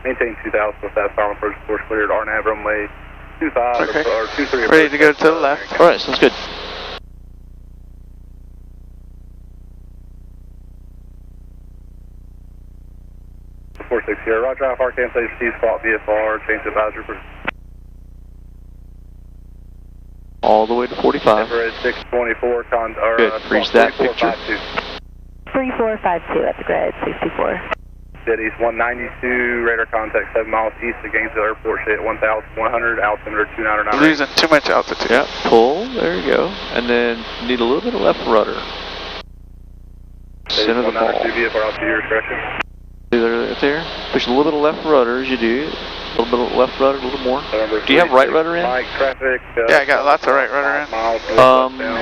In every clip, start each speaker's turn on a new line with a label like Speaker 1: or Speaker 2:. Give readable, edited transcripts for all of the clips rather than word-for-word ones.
Speaker 1: Maintain 2000 with that final approach course cleared. RNAV runway 25
Speaker 2: okay.
Speaker 1: or 23.
Speaker 2: Ready to go to the left.
Speaker 3: Alright, sounds good.
Speaker 1: Four six here. Roger, Alpha cancellation T spot VFR, change advisory.
Speaker 3: All the way to 45.
Speaker 1: Everett 624,
Speaker 3: good, freeze that picture.
Speaker 4: 3452 at the grid, 64.
Speaker 1: Dead east 192, radar contact 7 miles east of Gainesville Airport, shade at 1,100, altimeter 299.
Speaker 2: Losing too much altitude.
Speaker 3: Yeah, pull, there you go. And then need a little bit of left rudder. Center of the ball.
Speaker 1: VFR out to your discretion.
Speaker 3: See there? Push a little bit of left rudder as you do. A little bit of left rudder, a little more. Do you have right rudder in?
Speaker 1: Mike, traffic,
Speaker 2: yeah, I got lots of right rudder in.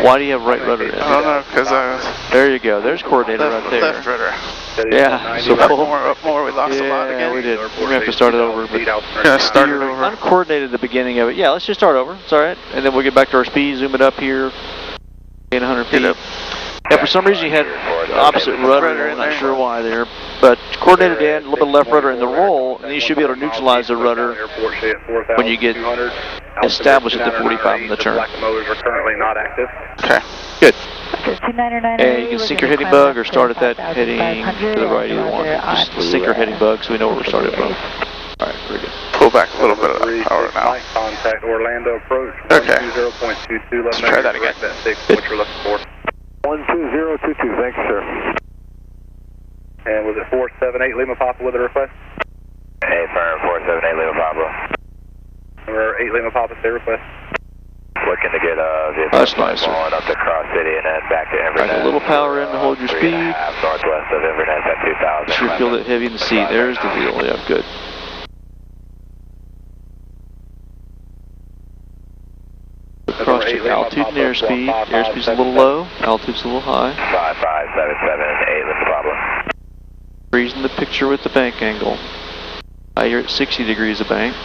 Speaker 3: Why do you have right rudder in?
Speaker 2: I don't know, because I was...
Speaker 3: There you go, there's coordinator right there.
Speaker 2: Left rudder.
Speaker 3: Yeah, so
Speaker 2: up more, we lost a lot again.
Speaker 3: Yeah, we did. We're going to have to start it over.
Speaker 2: Yeah, start it over.
Speaker 3: Uncoordinated at the beginning of it. Yeah, let's just start over. It's alright. And then we'll get back to our speed, zoom it up here. Gain 100 feet. Yeah, for some reason you had opposite rudder, I'm not sure why there. But coordinated in, a little bit left rudder in the roll, and you should be able to neutralize the rudder when you get established at the 45 in the turn.
Speaker 1: Motors are currently not active.
Speaker 3: Okay, good. And you can sync your heading bug or start at that heading to the right, either one. Just sync your heading bug so we know where we're started from. Alright, very good.
Speaker 2: Pull back a little bit of that power now.
Speaker 1: Contact Orlando approach.
Speaker 2: Okay.
Speaker 1: 120.22.
Speaker 2: Let's try that again.
Speaker 1: What you're looking for. 12022, thanks, sir. And was it 478 Lima Papa with a request?
Speaker 5: Hey, firm 478 Lima Papa.
Speaker 1: Number 8 Lima Papa, stay request.
Speaker 5: Looking to get
Speaker 3: that's nice,
Speaker 5: falling up to Cross City and then back to Inverness.
Speaker 3: Right, a little power in to hold your speed.
Speaker 5: Northwest of Inverness at 2000.
Speaker 3: Sure feel it heavy in the seat. There's the deal. Yeah, good. Cross check altitude and airspeed. Airspeed's a little low, altitude's a little high.
Speaker 5: 5577, 8 Lima Papa.
Speaker 3: Freezing the picture with the bank angle. You're at 60 degrees of bank.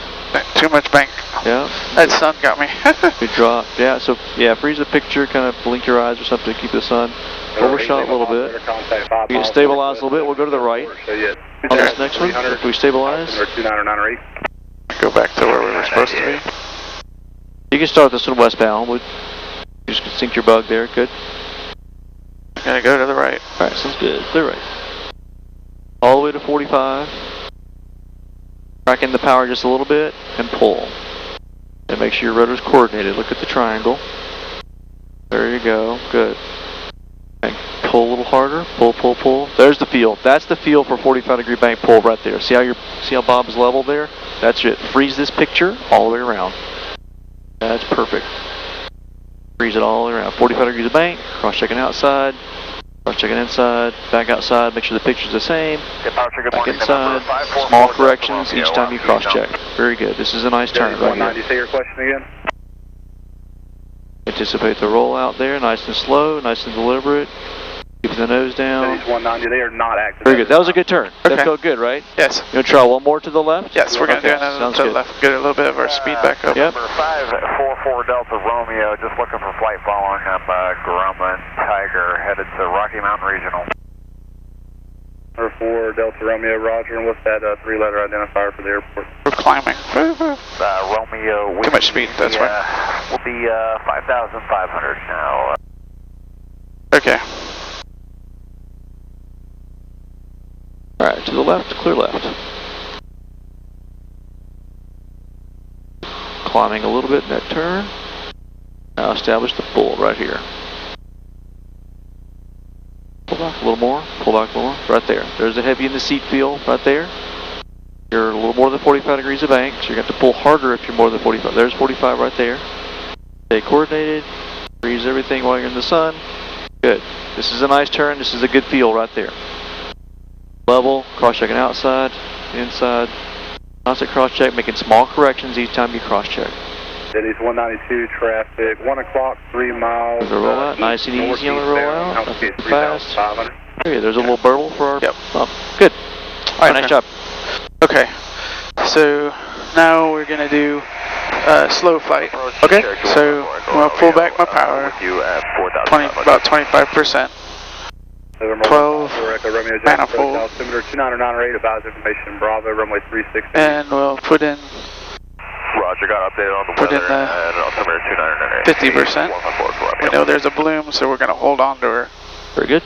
Speaker 2: Too much bank.
Speaker 3: Yeah.
Speaker 2: That sun got me.
Speaker 3: Good drop. Yeah, so yeah, freeze the picture, kind of blink your eyes or something to keep the sun. Overshot a little bit. We get stabilized a little bit, we'll go to the right. On this next one, if we stabilize.
Speaker 2: Go back to where we were supposed to be.
Speaker 3: You can start this one westbound. You just sync your bug there, good.
Speaker 2: Gonna go to the right.
Speaker 3: Alright, sounds good. Clear right. All the way to 45. Crack in the power just a little bit and pull. And make sure your rudder's coordinated. Look at the triangle. There you go. Good. And pull a little harder. Pull, pull, pull. There's the feel. That's the feel for 45-degree bank pull right there. See how Bob's level there? That's it. Freeze this picture all the way around. That's perfect. Freeze it all the way around. 45 degrees of bank. Cross-checking outside. Cross-checking inside. Back outside. Make sure the picture's the same. Back inside. Small corrections each time you cross-check. Very good. This is a nice turn right here.
Speaker 1: Say your question again.
Speaker 3: Anticipate the roll out there. Nice and slow. Nice and deliberate. Keeping the nose down.
Speaker 1: 190. They are not active.
Speaker 3: Very good. That was a good turn.
Speaker 2: Okay.
Speaker 3: That felt good, right?
Speaker 2: Yes.
Speaker 3: You want to try one more to the left?
Speaker 2: Yes, we're going to do another to the left. Get a little bit of our speed back up.
Speaker 3: Yep.
Speaker 5: Number 544 Delta Romeo, just looking for flight following up Grumman Tiger, headed to Rocky Mountain Regional.
Speaker 1: Number 4 Delta Romeo, Roger, and what's that 3-letter identifier for the airport?
Speaker 2: We're climbing.
Speaker 5: Romeo.
Speaker 2: Too much speed, that's why.
Speaker 5: We'll be 5,500 now.
Speaker 2: Okay.
Speaker 3: Alright, to the left, clear left. Climbing a little bit in that turn. Now establish the pull right here. Pull back a little more, pull back a little more, right there. There's a heavy in the seat feel right there. You're a little more than 45 degrees of bank, so you're going to have to pull harder if you're more than 45. There's 45 right there. Stay coordinated, freeze everything while you're in the sun. Good. This is a nice turn, this is a good feel right there. Level, cross-checking outside, inside, constant cross-check, making small corrections each time you cross-check.
Speaker 1: City's 192, traffic, 1 o'clock, 3 miles.
Speaker 3: The rollout, nice and easy on the rollout, nothing too fast. Okay, there's a little burble for our bump. Good. Alright, nice job.
Speaker 2: Okay, so now we're going to do slow flight.
Speaker 3: Okay.
Speaker 2: So I'm going to pull back my power, about 25%.
Speaker 1: November
Speaker 2: 12
Speaker 1: Romeo
Speaker 2: manifold.
Speaker 1: altimeter 29908, advise information Bravo, runway 360.
Speaker 2: And we'll put in
Speaker 5: Roger, got updated on the
Speaker 2: Put in
Speaker 5: weather
Speaker 2: the
Speaker 5: and altimeter 29908.
Speaker 2: 50%. We know there's a bloom, so we're going to hold on to her.
Speaker 3: Very good.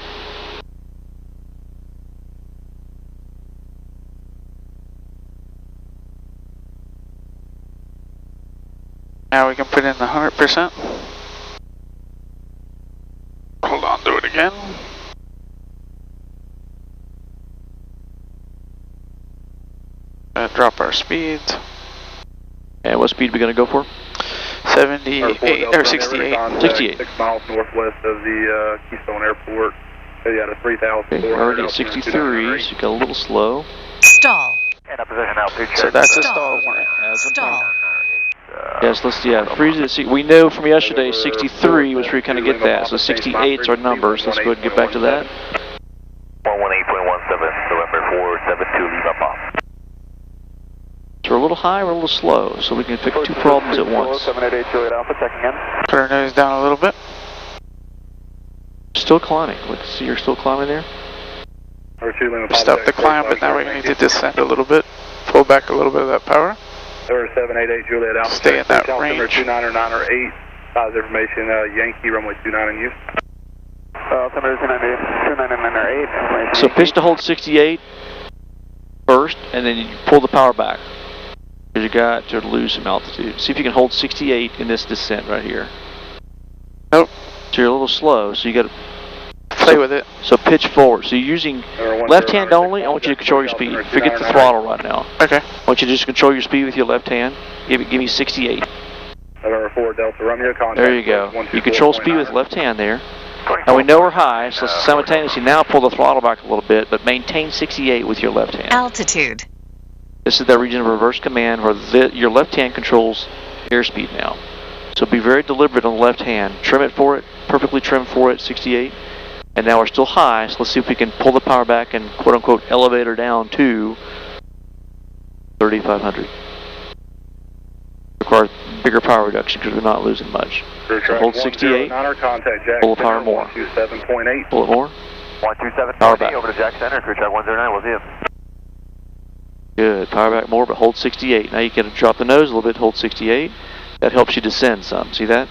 Speaker 2: Now we can put in the 100%. Hold on to it again. Drop our speeds.
Speaker 3: And what speed are we going to go for?
Speaker 2: 78 or 68.
Speaker 3: 68.
Speaker 1: 6 miles northwest of the Keystone Airport. You got a 3,400.
Speaker 3: Okay, already at 63, so you got a little slow.
Speaker 4: Stall.
Speaker 5: And up position altitude.
Speaker 2: So that's a
Speaker 4: Stall.
Speaker 2: stall warning.
Speaker 4: Stall.
Speaker 3: Yes, let's, freeze it. See, we know from yesterday 63 was where you kind of get that, so 68's our number, so let's go ahead and get back to that.
Speaker 5: 118.17, November 472, leave up off.
Speaker 3: So we're a little high, we're a little slow, so we can fix two problems at once.
Speaker 5: 788 Juliet Alpha, checking in.
Speaker 2: Put our nose down a little bit.
Speaker 3: Still climbing. Let's see, you're still climbing there?
Speaker 2: Stop the climb, but now we need to descend a little bit. Pull back a little bit of that power.
Speaker 1: November 788 Juliet Alpha.
Speaker 2: Stay in that
Speaker 1: altimeter
Speaker 2: range.
Speaker 1: 29908, advise information Yankee, runway 29 in use.
Speaker 5: Altimeter 29908.
Speaker 3: So pitch to hold 68 first, and then you pull the power back. Because you got to lose some altitude. See if you can hold 68 in this descent right here.
Speaker 2: Nope.
Speaker 3: So you're a little slow, so you got to
Speaker 2: Play with it.
Speaker 3: So pitch forward. So you're using left hand only. I want you to control your speed. Forget the throttle right now.
Speaker 2: Okay.
Speaker 3: I want you to just control your speed with your left hand. Give me 68.
Speaker 1: November 4 Delta Romeo, contact.
Speaker 3: There you go. You control speed with left hand there. Now we know we're high, so let's simultaneously now pull the throttle back a little bit, but maintain 68 with your left hand.
Speaker 4: Altitude.
Speaker 3: This is the region of reverse command where your left hand controls airspeed now. So be very deliberate on the left hand. Trim it for it, perfectly trim for it, 68. And now we're still high, so let's see if we can pull the power back and quote-unquote elevator down to 3,500. Requires bigger power reduction because we're not losing much. So hold 68, pull the power more.
Speaker 1: 127.8.
Speaker 3: Pull it more.
Speaker 5: 127,
Speaker 3: Power back.
Speaker 5: over to Jack Center, crew check 109, we'll see you.
Speaker 3: Good, power back more, but hold 68. Now you can drop the nose a little bit, hold 68. That helps you descend some, see that?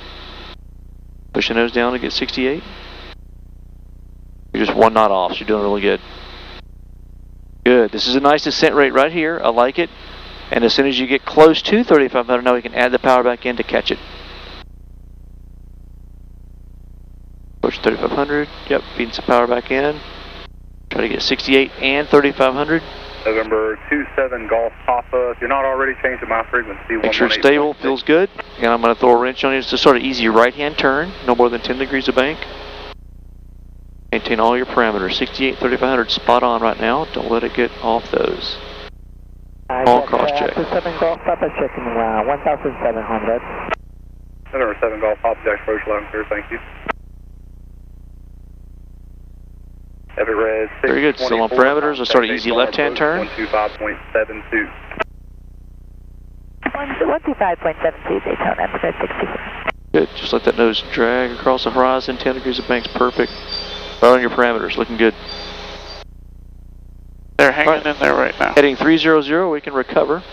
Speaker 3: Push the nose down to get 68. You're just one knot off, so you're doing really good. Good, this is a nice descent rate right here, I like it. And as soon as you get close to 3,500, now we can add the power back in to catch it. Push 3,500, yep, feeding some power back in. Try to get 68 and 3,500.
Speaker 1: November 27 Golf Papa. If you're not already changing my frequency,
Speaker 3: Make sure it's stable, feels good. And I'm going to throw a wrench on you. It's just sort of easy right-hand turn, no more than 10 degrees of bank. Maintain all your parameters. 68, 3,500, spot on right now. Don't let it get off those. All cross check.
Speaker 6: 7 Golf Papa checking 1,700.
Speaker 1: November 7 Golf Papa, Jack approach loud and clear, thank you. Epic Red 6.
Speaker 3: Very good, still on parameters. Let's start an easy left-hand turn.
Speaker 1: 125.72.
Speaker 6: 125.72 Daytona, Epic 64.
Speaker 3: Good, just let that nose drag across the horizon. 10 degrees of bank's perfect. Right on your parameters, looking good.
Speaker 2: They're hanging in there right now.
Speaker 3: Heading 300, we can recover.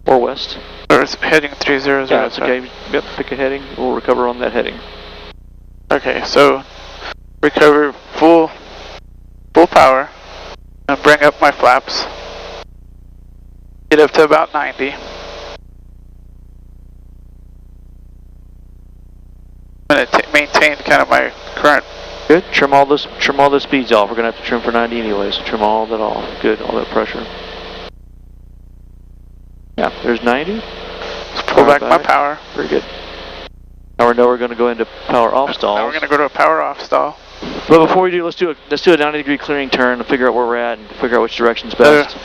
Speaker 3: Or west.
Speaker 2: Or it's heading 300.
Speaker 3: Yeah, that's okay. Yep, pick a heading. We'll recover on that heading.
Speaker 2: Okay, so recover full power and bring up my flaps. Get up to about 90. I'm going to maintain kind of my current.
Speaker 3: Good. Trim all those speeds off. We're gonna have to trim for 90 anyway, so trim all that off. Good. All that pressure. Yeah. There's 90.
Speaker 2: Let's pull back my power.
Speaker 3: Very good. Now we know we're going to go into power off stalls.
Speaker 2: Now we're going to go to a power off stall.
Speaker 3: But before we do, let's do a 90-degree clearing turn and figure out where we're at and figure out which direction's best.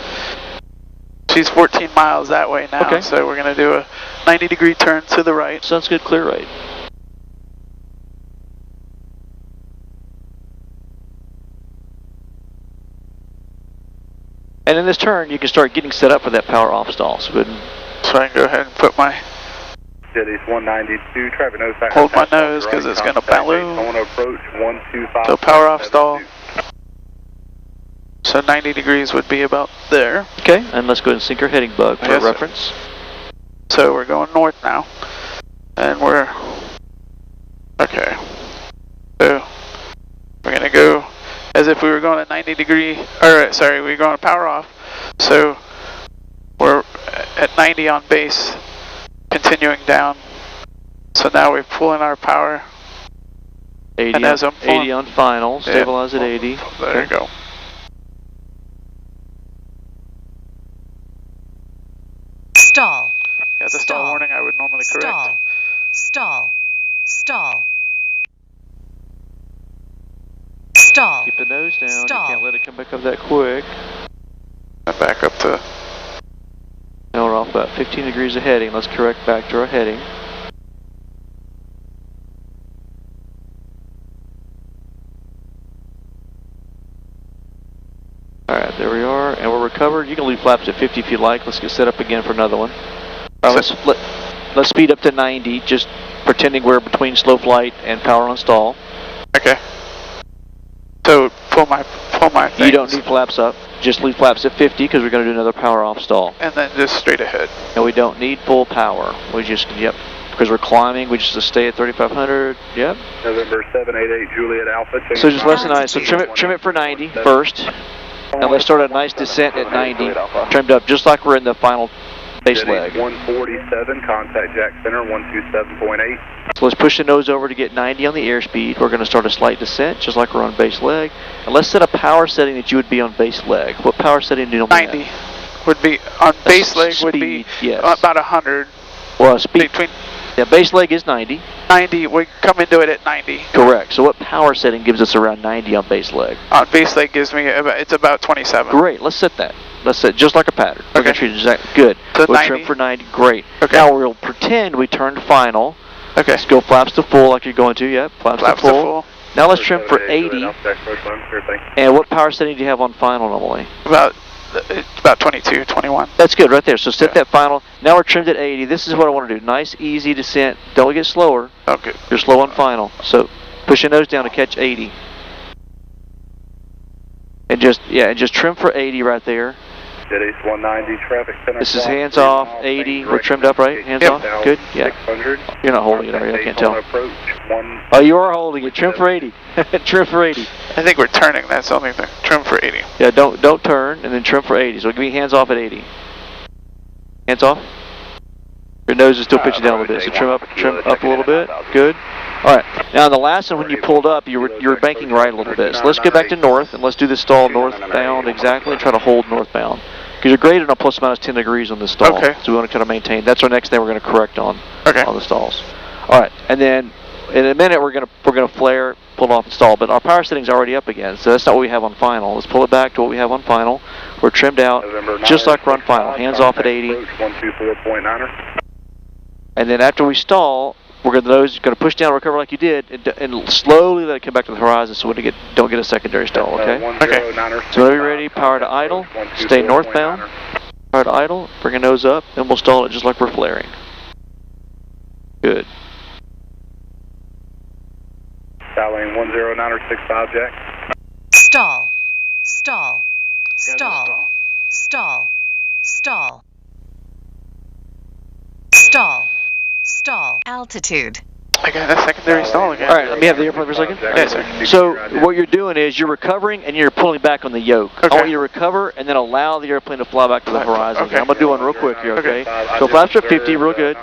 Speaker 2: She's 14 miles that way now,
Speaker 3: okay.
Speaker 2: So we're going to do a 90-degree turn to the right.
Speaker 3: Sounds good. Clear right. And in this turn, you can start getting set up for that power off stall. So,
Speaker 2: So I can go ahead and put my
Speaker 1: Jet East 192, traffic nose back.
Speaker 2: Hold my nose because it's going to balloon.
Speaker 1: Approach 125.
Speaker 2: So power off stall. So 90 degrees would be about there.
Speaker 3: Okay, and let's go ahead and sync our heading bug for reference.
Speaker 2: So we're going north now. And we're... Okay. So we're going to go as if we were going at 90 degree... Or, sorry, we're going to power off. So we're at 90 on base, continuing down. So now we're pulling our power.
Speaker 3: 80,
Speaker 2: and as I'm pulling,
Speaker 3: 80 on final, stabilize at 80.
Speaker 2: There you go.
Speaker 4: Stall.
Speaker 2: Got the stall warning I would normally correct.
Speaker 4: Stall. Stall. Stall.
Speaker 3: Keep the nose down.
Speaker 4: Stall.
Speaker 3: You can't let it come back up that quick.
Speaker 2: Back up to...
Speaker 3: Now we're off about 15 degrees of heading. Let's correct back to our heading. Alright, there we are, and we're recovered. You can leave flaps at 50 if you like. Let's get set up again for another one. Alright, let's speed up to 90, just pretending we're between slow flight and power on stall.
Speaker 2: Okay. So pull my things.
Speaker 3: You don't need flaps up. Just leave flaps at 50 because we're going to do another power off stall.
Speaker 2: And then just straight ahead.
Speaker 3: And we don't need full power. We just, because we're climbing, we just stay at 3,500. Yep.
Speaker 1: November 788 Juliet Alpha.
Speaker 3: So just less than 90. So trim it for 90 first. And let's start a nice descent at 90. Trimmed up just like we're in the final base leg.
Speaker 1: 147, contact Jack Center 127.8.
Speaker 3: So let's push the nose over to get 90 on the airspeed. We're going to start a slight descent just like we're on base leg. And let's set a power setting that you would be on base leg. What power setting do you normally
Speaker 2: 90 would be, on base leg would be about 100.
Speaker 3: Well, speed.
Speaker 2: Between
Speaker 3: Yeah, base leg is 90.
Speaker 2: 90, we come into it at 90.
Speaker 3: Correct. So what power setting gives us around 90 on base leg?
Speaker 2: On base leg gives me, it's about 27.
Speaker 3: Great, let's set that. Let's set just like a pattern. We're going to treat it exactly good.
Speaker 2: So
Speaker 3: we'll
Speaker 2: 90.
Speaker 3: trim for 90, great.
Speaker 2: Okay.
Speaker 3: Now we'll pretend we turned final.
Speaker 2: Okay.
Speaker 3: Let's go flaps to full like you're going to, yep. Flaps to full. Now let's trim for 80. And what power setting do you have on final normally?
Speaker 2: About 22, 21.
Speaker 3: That's good right there. So set that final. Now we're trimmed at 80. This is what I want to do. Nice, easy descent. Don't get slower.
Speaker 2: Okay.
Speaker 3: You're slow on final. So push your nose down to catch 80. And just trim for 80 right there.
Speaker 1: Jet East 190, traffic center.
Speaker 3: This is hands off, 80. We're trimmed up, right? Hands off? Good? Yeah. You're not holding it, are you? I can't tell. Oh, you are holding it. Trim for 80. Trim for 80.
Speaker 2: I think we're turning. That's the only thing. Trim for 80.
Speaker 3: Yeah, don't turn, and then trim for 80. So give me hands off at 80. Hands off. Your nose is still pitching down a little bit, so trim up a little bit. Good. All right. Now the last one, when you pulled up, you were banking right a little bit. So let's get back to north, and let's do this stall northbound exactly, and try to hold northbound. Because you're graded on plus minus 10 degrees on this stall.
Speaker 2: Okay.
Speaker 3: So we want to kind of maintain. That's our next thing we're going to correct on the stalls. All right. And then in a minute we're gonna flare, pull it off and stall. But our power setting's already up again, so that's not what we have on final. Let's pull it back to what we have on final. We're trimmed out just like we're on final. Hands off at 80.
Speaker 1: 124.9er.
Speaker 3: And then after we stall, we're going to push down, recover like you did, and slowly let it come back to the horizon so we don't get a secondary stall, okay?
Speaker 2: Okay.
Speaker 3: So whenever you're ready, power to idle, stay northbound, power to idle, bring your nose up, and we'll stall it just like we're flaring. Good.
Speaker 1: Lane 109er 65 Jack.
Speaker 4: Stall. Stall. Stall. Stall. Stall. Stall. Stall. Altitude.
Speaker 2: I got a secondary stall again.
Speaker 3: All right, let me have the airplane for a second.
Speaker 2: Yes, sir.
Speaker 3: So what you're doing is you're recovering and you're pulling back on the yoke. I want you to recover and then allow the airplane to fly back to the horizon.
Speaker 2: Okay.
Speaker 3: I'm going to do one real quick here, okay? So flaps are 50, real good.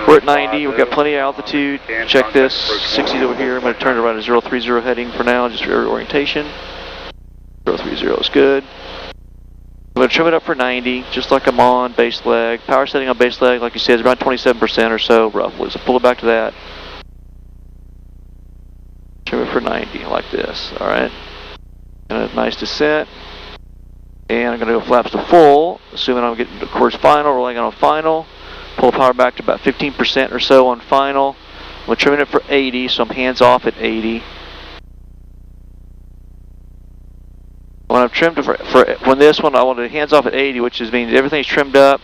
Speaker 3: We're at 90, we've got plenty of altitude. Check this, 60's over here. I'm going to turn it right at 030 heading for now, just for orientation. 030 is good. I'm going to trim it up for 90, just like I'm on base leg. Power setting on base leg, like you said, is around 27% or so, roughly. So pull it back to that. Trim it for 90, like this, alright? And a nice descent. And I'm going to go flaps to full, assuming I'm getting towards final, rolling on final. Pull the power back to about 15% or so on final. I'm going to trim it for 80, so I'm hands off at 80. When I've trimmed when this one, I want to hands off at 80, which means everything's trimmed up.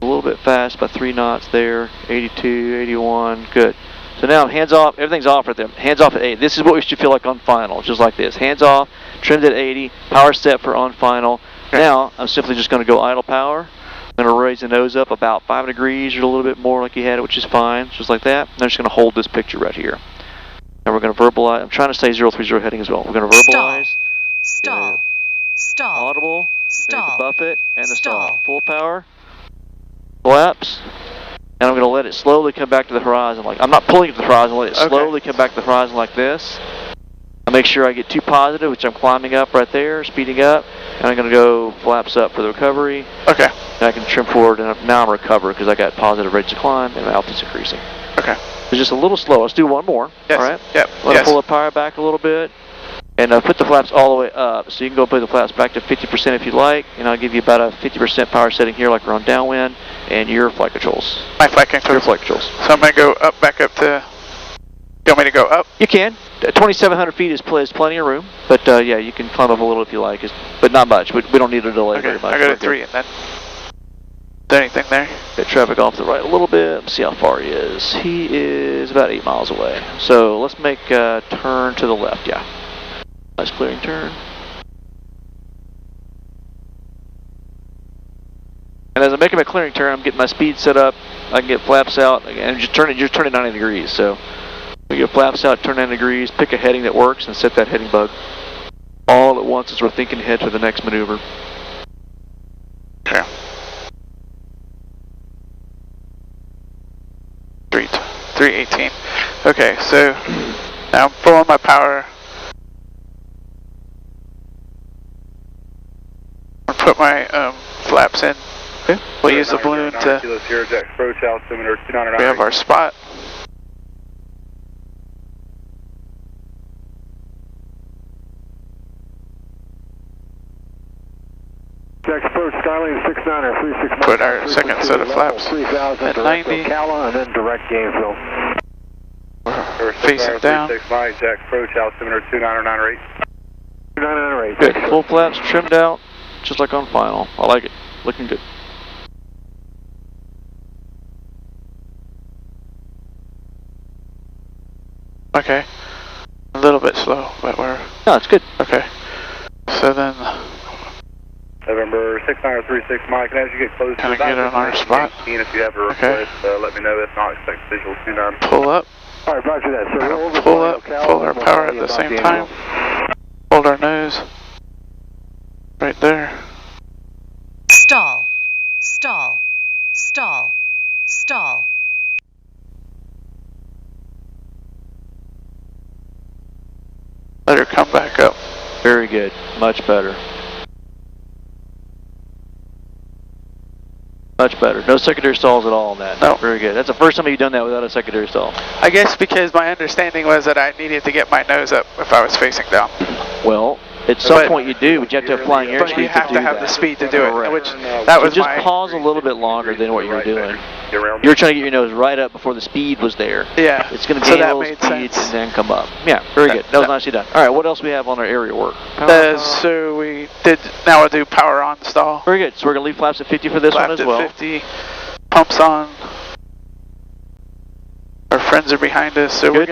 Speaker 3: A little bit fast, about 3 knots there. 82, 81, good. So now hands off, everything's off at them. Hands off at 80. This is what we should feel like on final, just like this. Hands off, trimmed at 80, power set for on final.
Speaker 2: Okay.
Speaker 3: Now, I'm simply just going to go idle power. I'm going to raise the nose up about 5 degrees or a little bit more like you had it, which is fine, just like that. And I'm just going to hold this picture right here. And we're going to verbalize. I'm trying to stay 030 heading as well. We're going to verbalize.
Speaker 4: Stall. Stall.
Speaker 3: Audible.
Speaker 4: Stall.
Speaker 3: Buff it and the stall.
Speaker 4: Stall.
Speaker 3: Full power. Flaps. And I'm going to let it slowly come back to the horizon. Like I'm not pulling it to the horizon. Let it slowly come back to the horizon like this. I make sure I get too positive, which I'm climbing up right there, speeding up. And I'm going to go flaps up for the recovery.
Speaker 2: Okay.
Speaker 3: And I can trim forward, and now I'm recovered because I got positive rates of climb and my altitude's increasing.
Speaker 2: Okay.
Speaker 3: It's just a little slow. Let's do one more.
Speaker 2: Yes.
Speaker 3: All right.
Speaker 2: Yep.
Speaker 3: Let it pull the power back a little bit. And put the flaps all the way up. So you can go put the flaps back to 50% if you'd like. And I'll give you about a 50% power setting here like we're on downwind. And your flight controls.
Speaker 2: My flight controls.
Speaker 3: Your flight controls.
Speaker 2: So I'm going to go up, back up to... You want me to go up?
Speaker 3: You can. 2,700 feet is plenty of room. But yeah, you can climb up a little if you like. But not much. We don't need a delay very much.
Speaker 2: I go to 3 and then... Is there anything there?
Speaker 3: Get traffic off to the right a little bit. Let's see how far he is. He is about 8 miles away. So let's make a turn to the left, yeah. Nice clearing turn. And as I'm making my clearing turn, I'm getting my speed set up. I can get flaps out, and just turn it 90 degrees. So we get flaps out, turn 90 degrees, pick a heading that works, and set that heading bug all at once as we're thinking ahead to the next maneuver.
Speaker 2: Okay. 318. Okay, so now I'm pulling my power. I'll put my flaps in.
Speaker 3: Okay.
Speaker 2: We'll use the balloon to... We have our spot. Put our second set of flaps at 90.
Speaker 5: And then direct Gainesville.
Speaker 2: We're facing down.
Speaker 3: Good. Full flaps trimmed out, just like on final. I like it. Looking good.
Speaker 2: Okay. A little bit slow, but we're...
Speaker 3: No, it's good.
Speaker 2: Okay. So then...
Speaker 1: November 6936 Mike, and as you get close to
Speaker 2: Can I get on our spot?
Speaker 1: If you have a request, let me know. If not, expect visual 29.
Speaker 2: Pull up.
Speaker 5: Alright, roger that. So
Speaker 2: Pull up, pull our power at the same time. Hold our nose. Right there.
Speaker 4: Stall. Stall. Stall. Stall.
Speaker 2: Let her come back up.
Speaker 3: Very good. Much better. Much better. No secondary stalls at all on that.
Speaker 2: No.
Speaker 3: Very good. That's the first time you've done that without a secondary stall.
Speaker 2: I guess because my understanding was that I needed to get my nose up if I was facing down.
Speaker 3: Well, at some point you do, but you have to have flying airspeed to do that.
Speaker 2: But you have to have the speed to do it,
Speaker 3: Correct.
Speaker 2: which that was
Speaker 3: just
Speaker 2: my...
Speaker 3: pause a little bit longer than what you were doing. You're trying to get your nose right up before the speed was there.
Speaker 2: Yeah.
Speaker 3: It's going to gain a little speed
Speaker 2: sense.
Speaker 3: and then come up. Yeah, very good. That was nicely done. All right, what else we have on our area work?
Speaker 2: So we did, now we'll do power on stall.
Speaker 3: Very good. So we're going to leave flaps at 50 for this one as well.
Speaker 2: Flaps at 50, pumps on. Our friends are behind us, so we'll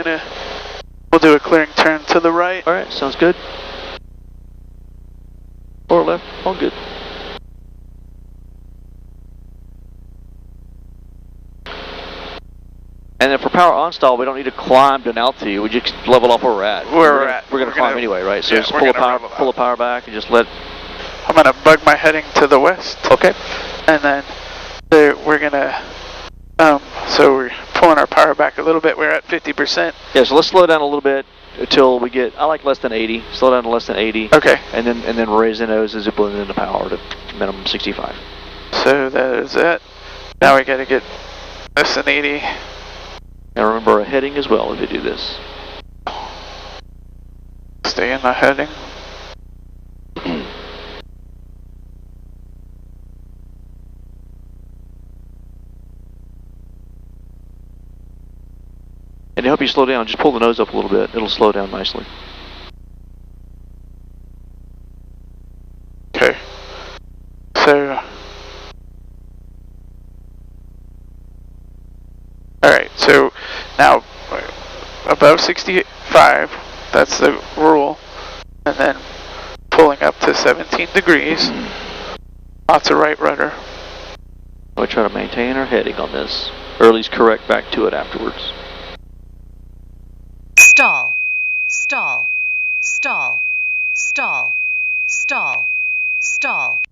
Speaker 2: do a clearing turn to the right.
Speaker 3: All right, sounds good. Or left, all good. And then for power on stall, we don't need to climb to an altitude. We just level off where we're at.
Speaker 2: We're going
Speaker 3: to climb anyway, right? So
Speaker 2: yeah,
Speaker 3: just pull the power back and just let...
Speaker 2: I'm going to bug my heading to the west.
Speaker 3: Okay.
Speaker 2: And then we're going to... so we're pulling our power back a little bit. We're at 50%.
Speaker 3: Yeah, so let's slow down a little bit until we get... I like less than 80. Slow down to less than 80.
Speaker 2: Okay.
Speaker 3: And then raise the nose as it blends into power to minimum 65.
Speaker 2: So that is it. Now we got to get less than 80.
Speaker 3: And remember a heading as well if you do this.
Speaker 2: Stay in the heading.
Speaker 3: And to help you slow down, just pull the nose up a little bit. It'll slow down nicely.
Speaker 2: Okay. So above 65, that's the rule, and then pulling up to 17 degrees. Lots of right rudder.
Speaker 3: We try to maintain our heading on this, or at least correct back to it afterwards.
Speaker 4: Stall. Stall. Stall. Stall. Stall. Stall.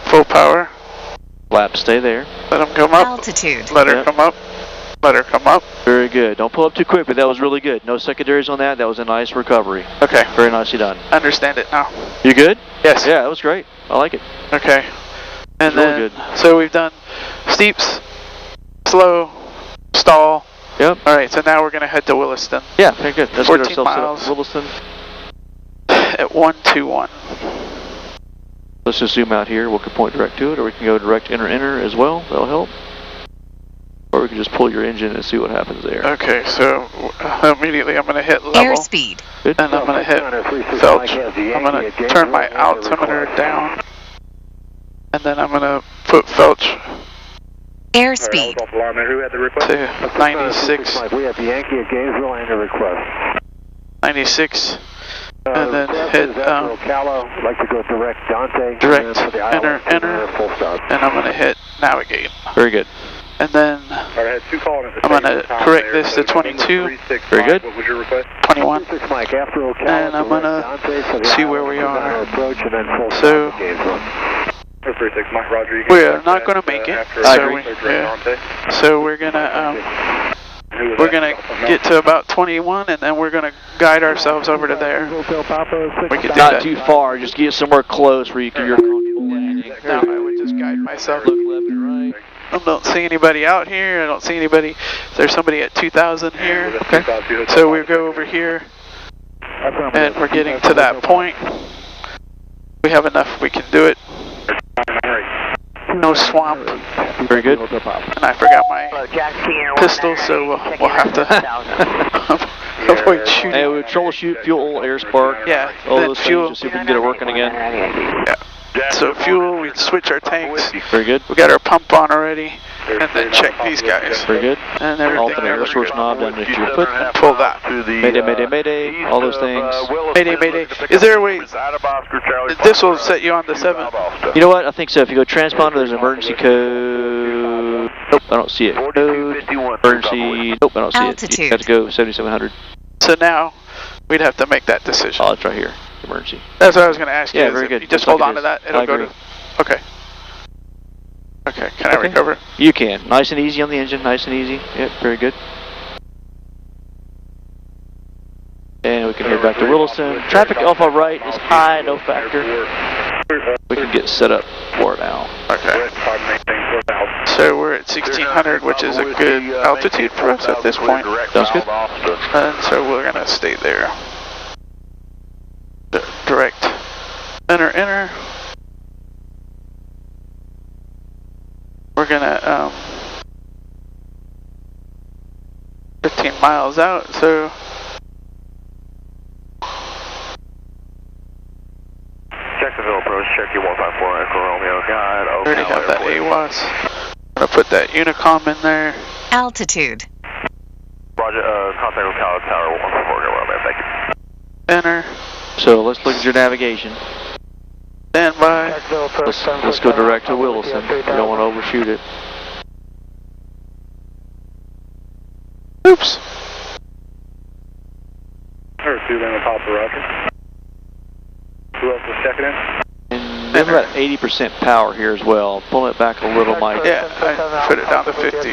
Speaker 2: Full power.
Speaker 3: Flap, stay there.
Speaker 2: Let them come up.
Speaker 4: Altitude.
Speaker 2: Let her come up. Let her come up.
Speaker 3: Very good. Don't pull up too quick, but that was really good. No secondaries on that. That was a nice recovery.
Speaker 2: Okay.
Speaker 3: Very nicely done.
Speaker 2: Understand it now.
Speaker 3: You good?
Speaker 2: Yes.
Speaker 3: Yeah, that was great. I like it.
Speaker 2: Okay. And
Speaker 3: really
Speaker 2: then,
Speaker 3: good.
Speaker 2: so we've done steeps, slow, stall.
Speaker 3: Yep.
Speaker 2: All right, so now we're going to head to Williston.
Speaker 3: Yeah, very good. Let's
Speaker 2: 14
Speaker 3: get ourselves
Speaker 2: miles.
Speaker 3: set up. Williston.
Speaker 2: At 121.
Speaker 3: Let's just zoom out here. We can point direct to it, or we can go direct enter as well. That'll help. Or we can just pull your engine and see what happens there.
Speaker 2: Okay, so immediately I'm going to hit level.
Speaker 4: Airspeed.
Speaker 3: Good.
Speaker 2: And I'm going to hit felch. I'm going to turn my altimeter down. And then I'm going to put felch
Speaker 4: Airspeed.
Speaker 1: Who had the request?
Speaker 2: to 96.
Speaker 7: We have Yankee at Gainesville and a request.
Speaker 2: 96. And then hit
Speaker 7: I'd like to go direct Dante.
Speaker 2: direct,
Speaker 7: for the
Speaker 2: enter,
Speaker 7: full stop.
Speaker 2: and I'm going to hit navigate.
Speaker 3: Very good.
Speaker 2: And then I'm going to correct this to 22,
Speaker 3: Very good.
Speaker 1: What was your request?
Speaker 2: 21,
Speaker 7: 6 Mike, after Ocala,
Speaker 2: and I'm going to see where we are. So,
Speaker 1: 36 Mike, Roger. You can
Speaker 2: we are
Speaker 1: check
Speaker 2: not
Speaker 1: that,
Speaker 2: going to make it,
Speaker 1: after
Speaker 2: so,
Speaker 1: direct Dante.
Speaker 2: so we're going to get to about 21, and then we're going to guide ourselves over to there. We could do
Speaker 3: Not
Speaker 2: that.
Speaker 3: too far. Just get somewhere close where you're comfortable landing.
Speaker 2: Now I would just guide myself.
Speaker 3: Look left and right.
Speaker 2: I don't see anybody out here. I don't see anybody. There's somebody at 2,000 here.
Speaker 3: Okay.
Speaker 2: So we go over here, and we're getting to that point. We have enough. We can do it. No swamp.
Speaker 3: Very good.
Speaker 2: And I forgot my pistol, so we'll have to avoid shooting.
Speaker 3: Hey, we troubleshoot fuel, air spark.
Speaker 2: Yeah,
Speaker 3: All
Speaker 2: then
Speaker 3: those
Speaker 2: fuel.
Speaker 3: things, just see if we can get it working again.
Speaker 2: Yeah. So fuel, we switch our tanks.
Speaker 3: Very good.
Speaker 2: We got our pump on already, and then check these guys.
Speaker 3: Very good.
Speaker 2: And everything.
Speaker 3: Alternate air source knob down to your foot.
Speaker 2: Pull that.
Speaker 3: Mayday, mayday, mayday. All those things.
Speaker 2: Mayday, mayday. Is there a way? This will set you on the 7.
Speaker 3: You know what? I think so. If you go transponder, there's an emergency code. Nope, I don't see it. Code. Emergency. Nope, I don't see it.
Speaker 4: Altitude.
Speaker 3: You have to go 7700.
Speaker 2: So now we'd have to make that decision.
Speaker 3: Oh, it's right here. Emergency.
Speaker 2: That's what I was going to ask you.
Speaker 3: Yeah,
Speaker 2: is
Speaker 3: very
Speaker 2: if
Speaker 3: good.
Speaker 2: You just
Speaker 3: Looks
Speaker 2: hold
Speaker 3: like
Speaker 2: on
Speaker 3: it
Speaker 2: to that.
Speaker 3: is.
Speaker 2: It'll
Speaker 3: I
Speaker 2: go
Speaker 3: agree.
Speaker 2: to. Okay. Okay. Can I
Speaker 3: Okay.
Speaker 2: recover?
Speaker 3: You can. Nice and easy on the engine. Nice and easy. Yep, very good. And we can head back to Williston. Traffic off our right is high, no factor. We can get set up for it now.
Speaker 2: Okay. So we're at 1600, which is a good altitude for us at this point.
Speaker 3: Sounds good.
Speaker 2: And so we're going to stay there. Direct. Enter. We're going to, 15 miles out, so.
Speaker 5: Jacksonville approach, Cherokee 154 Echo Romeo Guide.
Speaker 2: I already have that AWAS. I'm going to put that Unicom in there.
Speaker 4: Altitude.
Speaker 5: Roger, contact with Ocala Tower 154 Echo Romeo, thank you.
Speaker 2: Enter.
Speaker 3: So let's look at your navigation.
Speaker 2: Stand by.
Speaker 3: Let's go direct to Williston. We don't want to overshoot it.
Speaker 2: Oops.
Speaker 1: Or 2 then the Papa Roger. Who else was checking in?
Speaker 3: And we have about 80% power here as well. Pull it back a little, Mike.
Speaker 2: Yeah, I put it down to 50.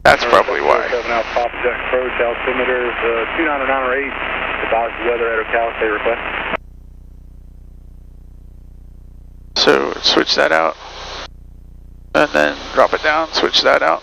Speaker 2: That's probably why.
Speaker 1: 7 out Papa Jack approach, altimeter 29908. Advise the weather at Ocala, stay request.
Speaker 2: So switch that out. And then drop it down, switch that out.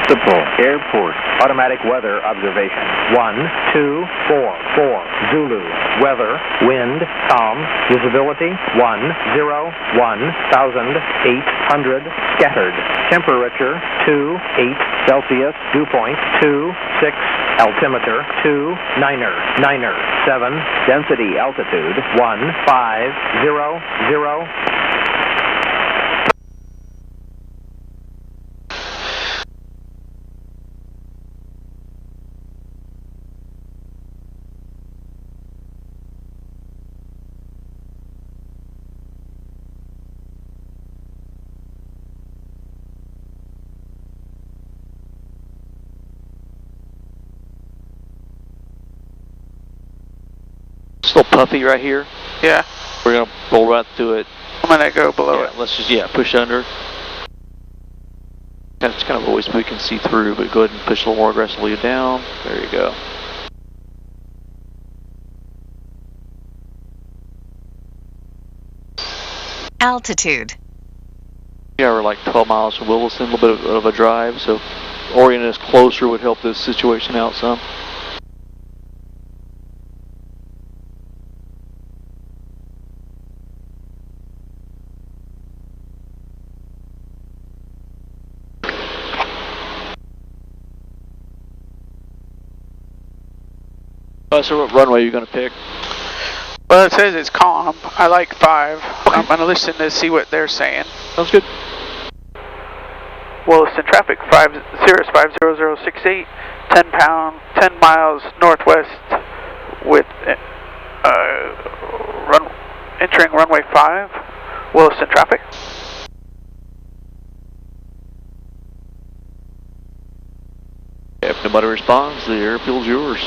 Speaker 7: Simple. Airport. Automatic weather observation. 1, 2, 4, Zulu. Weather. Wind. Calm. Visibility. 1, 0, 1,800. Scattered. Temperature. 2, 8 Celsius. Dew point. 2, 6. Altimeter. 2, 9er. 7. Density. Altitude. 1, 5, 0, 0.
Speaker 3: It's a little puffy right here.
Speaker 2: Yeah.
Speaker 3: We're going to roll right through it.
Speaker 2: I'm going to go below
Speaker 3: Yeah,
Speaker 2: it.
Speaker 3: let's just, push under. It's kind of always we can see through, but go ahead and push a little more aggressively down. There you go.
Speaker 4: Altitude.
Speaker 3: Yeah, we're like 12 miles from Williston, a little bit of a drive, so orienting us closer would help this situation out some. So what runway are you going to pick?
Speaker 2: Well, it says it's calm. I like 5. Okay. I'm going to listen to see what they're saying.
Speaker 3: Sounds good.
Speaker 2: Williston traffic, Cirrus 50068, 10 miles northwest with entering runway 5, Williston traffic.
Speaker 3: If nobody responds, the airfield's yours.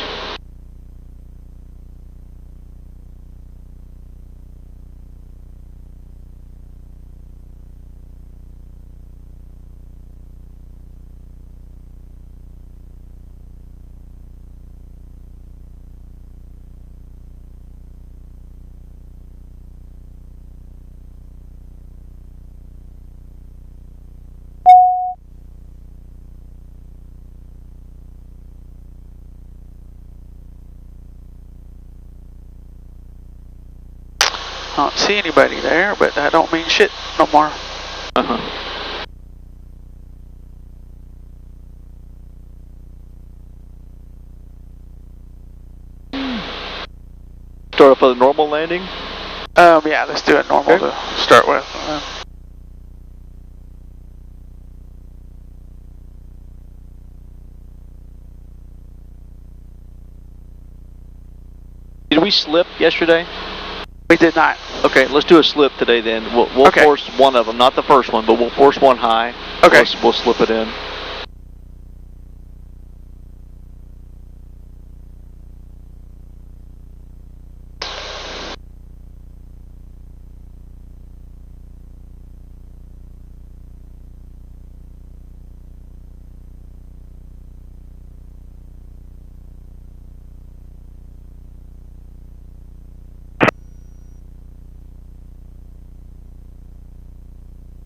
Speaker 2: I don't see anybody there, but that don't mean shit no more.
Speaker 3: Start off with a normal landing?
Speaker 2: Yeah, let's do it normal to start with.
Speaker 3: Did we slip yesterday?
Speaker 2: We did not.
Speaker 3: Okay, let's do a slip today then. We'll force one of them, not the first one, but we'll force one high.
Speaker 2: Okay.
Speaker 3: We'll slip it in.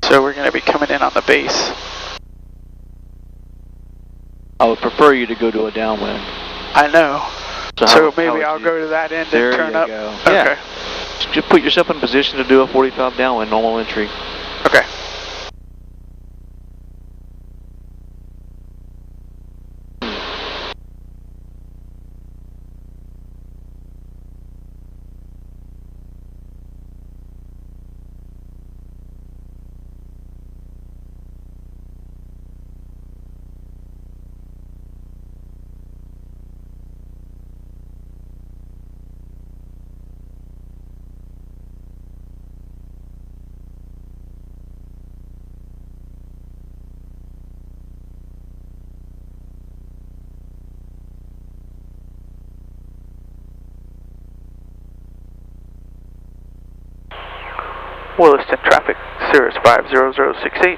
Speaker 2: So we're going to be coming in on the base.
Speaker 3: I would prefer you to go to a downwind.
Speaker 2: I know. So maybe I'll
Speaker 3: you
Speaker 2: go to that end
Speaker 3: there
Speaker 2: and turn up.
Speaker 3: Go.
Speaker 2: Okay.
Speaker 3: Yeah. Just put yourself in a position to do a 45 downwind, normal entry.
Speaker 2: Okay. Williston traffic, Cirrus 50068,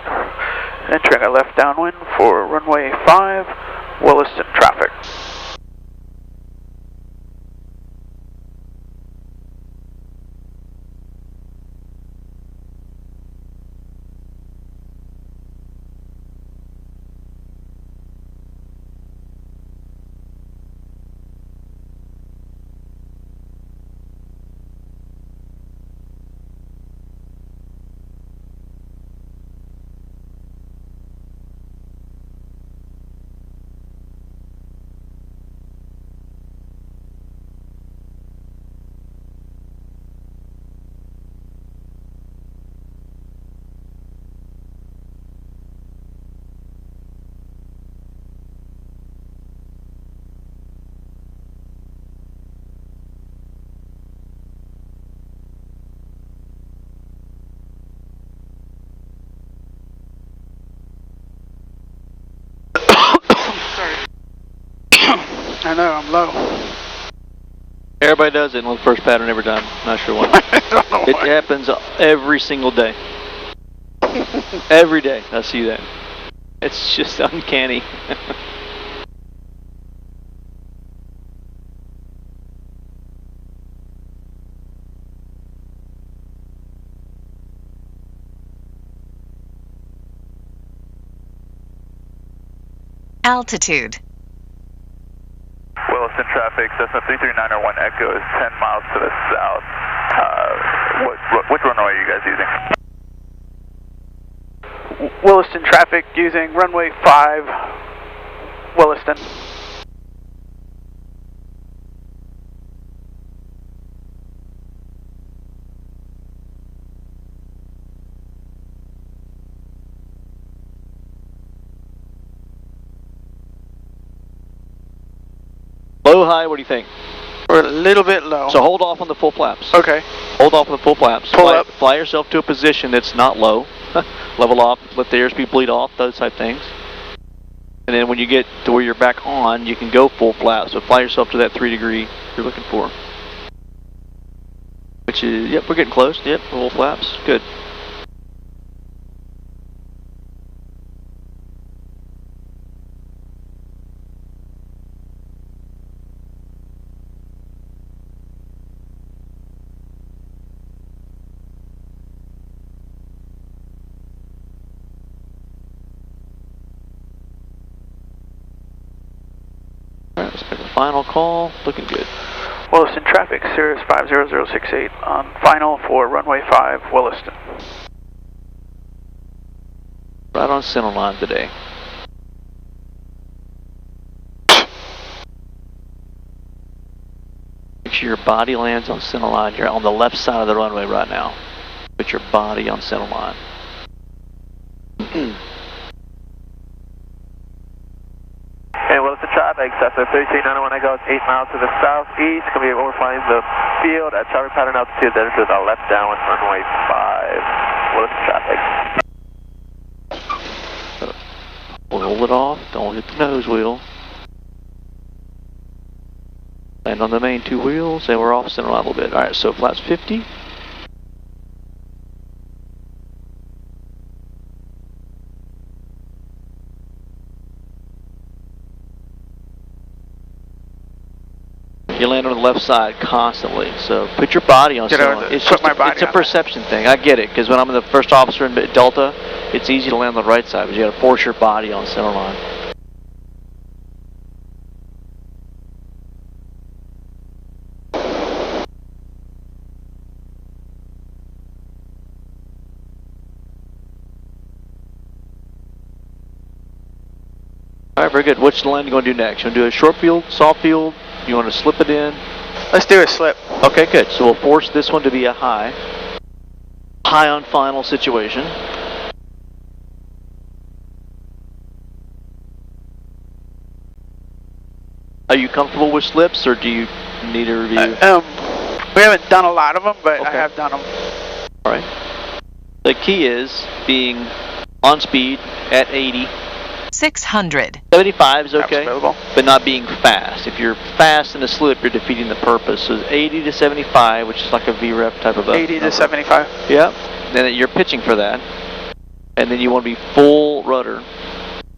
Speaker 2: entering a left downwind for runway 5, Williston traffic.
Speaker 3: Air Everybody does it on the first pattern every time. Not sure why.
Speaker 2: I don't know
Speaker 3: It
Speaker 2: why.
Speaker 3: happens every single day. Every day I see that. It's just uncanny.
Speaker 4: Altitude.
Speaker 5: Williston traffic, Cessna 33901 Echo is 10 miles to the south. Which runway are you guys using?
Speaker 2: Williston traffic using runway 5, Williston.
Speaker 3: Low, high, what do you think?
Speaker 2: We're a little bit low.
Speaker 3: So hold off on the full flaps.
Speaker 2: Okay.
Speaker 3: Hold off on the full flaps.
Speaker 2: Pull up.
Speaker 3: Fly yourself to a position that's not low. Level off, let the airspeed bleed off, those type things. And then when you get to where you're back on, you can go full flaps. So fly yourself to that 3 degree you're looking for. Which is, yep, we're getting close. Yep, full flaps. Good. Alright, let's make a final call. Looking good.
Speaker 2: Williston traffic, Cirrus 50068 on final for runway 5, Williston.
Speaker 3: Right on center line today. Make sure your body lands on center line. You're on the left side of the runway right now. Put your body on center line.
Speaker 5: And Williston traffic, Cessna 33901 Echo is 8 miles to the southeast. Going to be overflying the field at traffic pattern altitude, then to the left downwind runway 5. Williston traffic.
Speaker 3: Roll it off. Don't hit the nose wheel. Land on the main 2 wheels, and we're off center line a little bit. Alright, so flaps 50. You land on the left side constantly, so put your body on center line. It's just it's a perception thing. I get it, because when I'm the first officer in Delta, it's easy to land on the right side, but you got to force your body on center line. Alright, very good. Which line are you going to do next? You want to do a short field, soft field? You want to slip it in?
Speaker 2: Let's do a slip.
Speaker 3: Okay, good. So we'll force this one to be a high. High on final situation. Are you comfortable with slips, or do you need a review?
Speaker 2: We haven't done a lot of them, but
Speaker 3: Okay.
Speaker 2: I have done them.
Speaker 3: Alright. The key is being on speed at 80.
Speaker 4: 600.
Speaker 3: 75 is okay,
Speaker 2: Available.
Speaker 3: but not being fast. If you're fast in a slip, you're defeating the purpose. So 80 to 75, which is like a VREF type of a
Speaker 2: 80 to
Speaker 3: number.
Speaker 2: 75.
Speaker 3: Yep. Then you're pitching for that. And then you want to be full rudder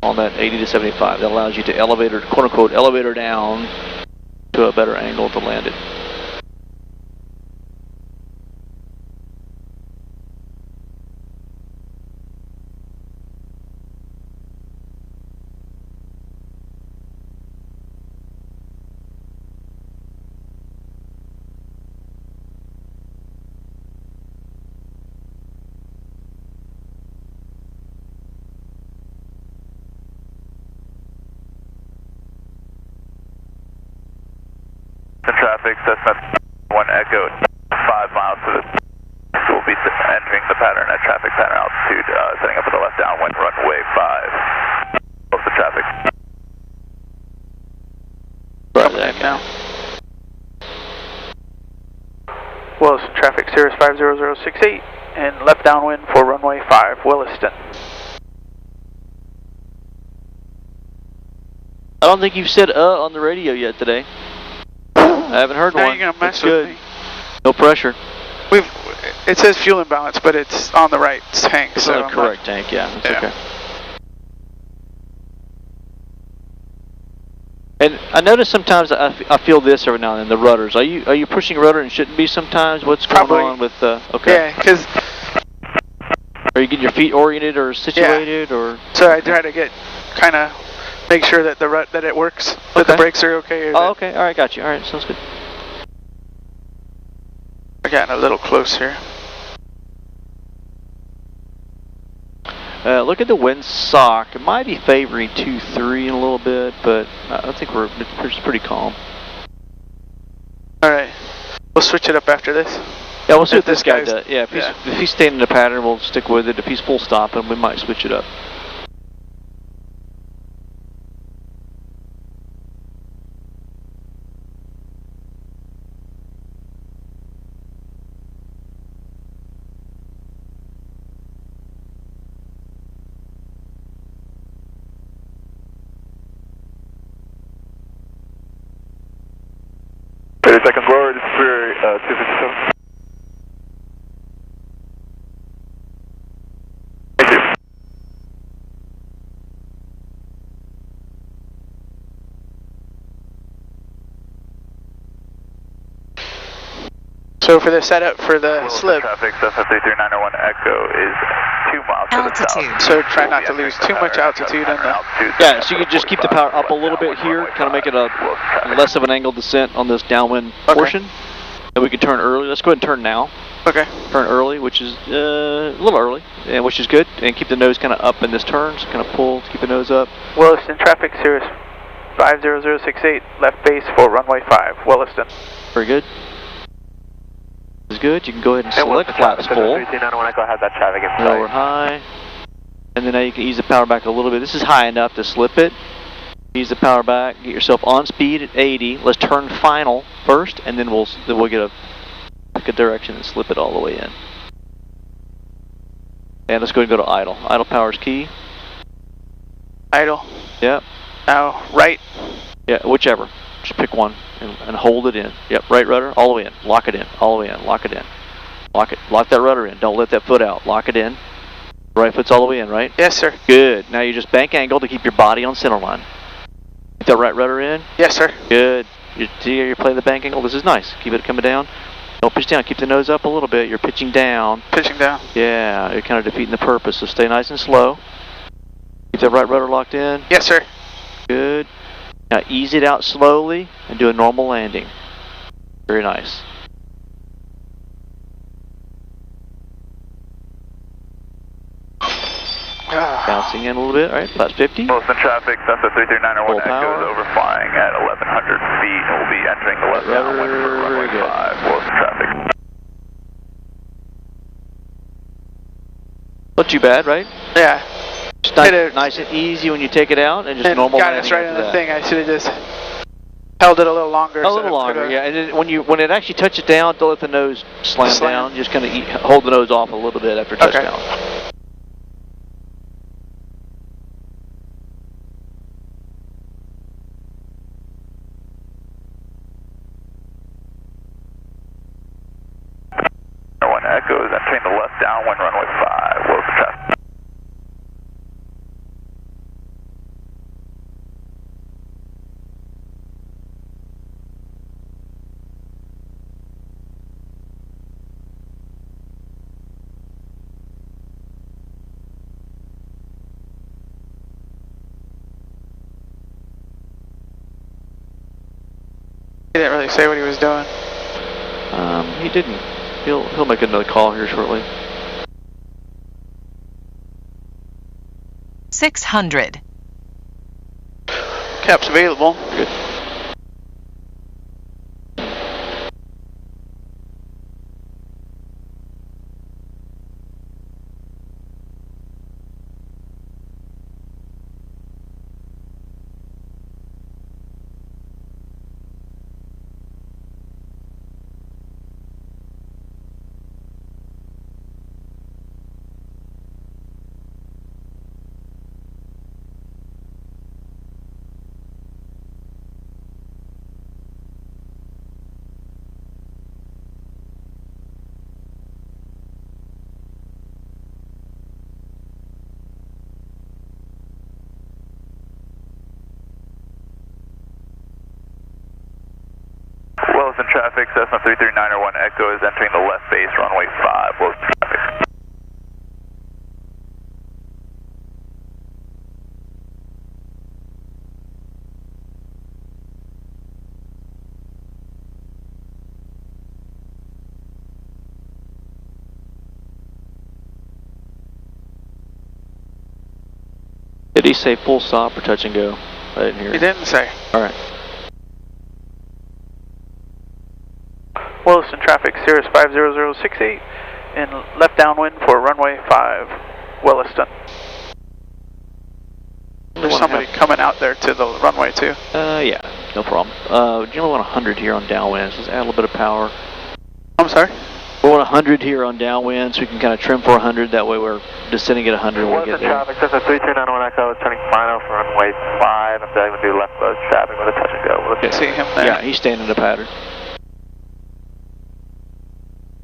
Speaker 3: on that 80 to 75. That allows you to elevator, quote unquote, elevator down to a better angle to land it.
Speaker 5: Traffic, Cessna 1 Echo, 5 miles to the south. We'll be entering the pattern at traffic pattern altitude, setting up at the left downwind runway 5. Close the traffic.
Speaker 2: Coming in now. Williston traffic, Cirrus 50068, and left downwind for runway 5, Williston.
Speaker 3: I don't think you've said on the radio yet today. I I haven't heard
Speaker 2: now
Speaker 3: one.
Speaker 2: you're gonna mess
Speaker 3: It's
Speaker 2: with
Speaker 3: good.
Speaker 2: me.
Speaker 3: No pressure.
Speaker 2: It says fuel imbalance, but it's on the right tank.
Speaker 3: It's
Speaker 2: so
Speaker 3: on the correct tank, yeah. It's okay. And I notice sometimes I feel this every now and then, the rudders. Are you pushing a rudder and shouldn't be sometimes? What's going on with okay.
Speaker 2: Yeah, because
Speaker 3: are you getting your feet oriented or situated or?
Speaker 2: So I try to make sure that that it works, that the brakes are okay.
Speaker 3: Oh, okay. All right, got you. All right, sounds good.
Speaker 2: We're getting a little close here.
Speaker 3: Look at the wind sock. It might be favoring 2-3 in a little bit, but I think it's pretty calm.
Speaker 2: All right, we'll switch it up after this.
Speaker 3: Yeah, we'll see what this guy does. Yeah, if he's staying in the pattern, we'll stick with it. If he's full stopping, we might switch it up.
Speaker 5: Second floor, this is for 257. Thank you.
Speaker 2: So for the setup for the slip,
Speaker 5: Traffic, 753-901 Echo is 2 miles to the south.
Speaker 2: so try not to lose too much altitude in the...
Speaker 3: Yeah, so you can just keep the power up a little bit here, kind of make it a less of an angled descent on this downwind portion. And we can turn early. Let's go ahead and turn now.
Speaker 2: Okay.
Speaker 3: Turn early, which is a little early, which is good. And keep the nose kind of up in this turn, so kind of pull to keep the nose up.
Speaker 2: Williston traffic, Cirrus 50068, left base for runway 5, Williston.
Speaker 3: Very good. Is good. You can go ahead and select flaps full.
Speaker 5: 901 Echo has that traffic in sight.
Speaker 3: Lower high. And then now you can ease the power back a little bit. This is high enough to slip it. Ease the power back. Get yourself on speed at 80. Let's turn final first, and then we'll get a direction and slip it all the way in. And let's go ahead and go to idle. Idle power is key.
Speaker 2: Idle.
Speaker 3: Yep.
Speaker 2: Now right.
Speaker 3: Yeah, whichever. Just pick one and hold it in. Yep, right rudder, all the way in. Lock it in, all the way in. Lock it in. Lock that rudder in. Don't let that foot out. Lock it in. Right foot's all the way in, right?
Speaker 2: Yes, sir.
Speaker 3: Good. Now you just bank angle to keep your body on center line. Get that right rudder in.
Speaker 2: Yes, sir.
Speaker 3: Good. You're playing the bank angle. This is nice. Keep it coming down. Don't pitch down. Keep the nose up a little bit. You're pitching down.
Speaker 2: Pitching down.
Speaker 3: Yeah, you're kind of defeating the purpose. So stay nice and slow. Keep that right rudder locked in.
Speaker 2: Yes, sir.
Speaker 3: Good. Now ease it out slowly and do a normal landing. Very nice. Bouncing in a little bit, all right, flaps 50.
Speaker 5: Wilson traffic, Sunset 33901 Echo is overflying at 1,100 feet and will be entering the left downwind for runway 5. Wilson traffic.
Speaker 3: Not too bad, right?
Speaker 2: Yeah.
Speaker 3: Just nice and easy when you take it out, and just normal
Speaker 2: got
Speaker 3: landing
Speaker 2: us right
Speaker 3: after
Speaker 2: in the
Speaker 3: that.
Speaker 2: thing. I should have just held it a little longer.
Speaker 3: A little longer, yeah. And then when it actually touches down, don't let the nose slam down. Just kind of hold the nose off a little bit after touchdown.
Speaker 2: Okay.
Speaker 5: Echo is entering the left downwind runway 5. Wilson traffic.
Speaker 2: He didn't really say what he was doing.
Speaker 3: He didn't. He'll make another call here shortly.
Speaker 4: 600.
Speaker 2: Cap's available.
Speaker 3: Good.
Speaker 5: Wilson traffic, Cessna 33901 Echo is entering the left base, runway 5, Wilson traffic.
Speaker 3: Did he say full stop or touch and go? I didn't hear
Speaker 2: He
Speaker 3: it.
Speaker 2: didn't say.
Speaker 3: Alright.
Speaker 2: Williston traffic, Cirrus 50068, in left downwind for runway 5, Williston. There's somebody coming out there to the runway too.
Speaker 3: Yeah, no problem. You only want 100 here on downwind, so let's add a little bit of power.
Speaker 2: I'm sorry?
Speaker 3: We want 100 here on downwind, so we can kind of trim for 100, that way we're descending at 100 when we get there.
Speaker 5: Traffic, Cessna 33901 Echo is turning final for runway 5. I'm going to do left close traffic with a touch and go.
Speaker 2: You see him there?
Speaker 3: Yeah, he's staying in the pattern.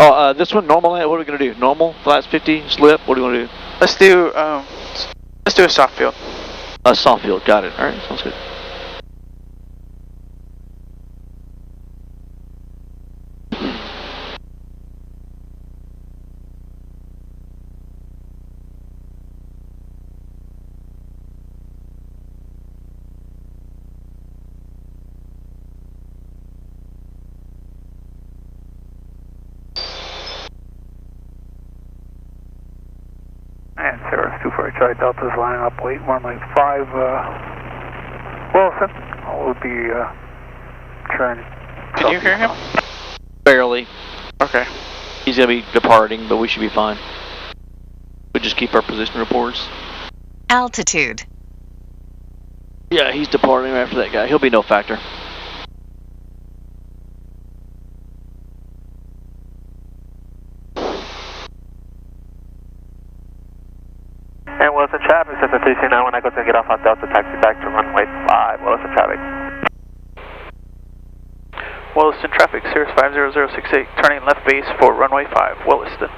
Speaker 3: Oh, this one, normal, what are we going to do? Normal, flats 50, slip, what do you want to do?
Speaker 2: Let's do a soft field.
Speaker 3: Soft field, got it. Alright, sounds good.
Speaker 8: And Cirrus 24 Charlie Delta's lining up, wait, runway 5, Wilson, will be, turn.
Speaker 2: Can you hear him?
Speaker 3: Barely.
Speaker 2: Okay.
Speaker 3: He's going to be departing, but we should be fine. We just keep our position reports.
Speaker 4: Altitude.
Speaker 3: Yeah, he's departing after that guy. He'll be no factor.
Speaker 5: And Wilson traffic, Cessna 33901 Echo is going to get off on Delta, taxi back to runway 5, Wilson traffic.
Speaker 2: Williston traffic, Cirrus 50068, turning left base for runway 5, Williston.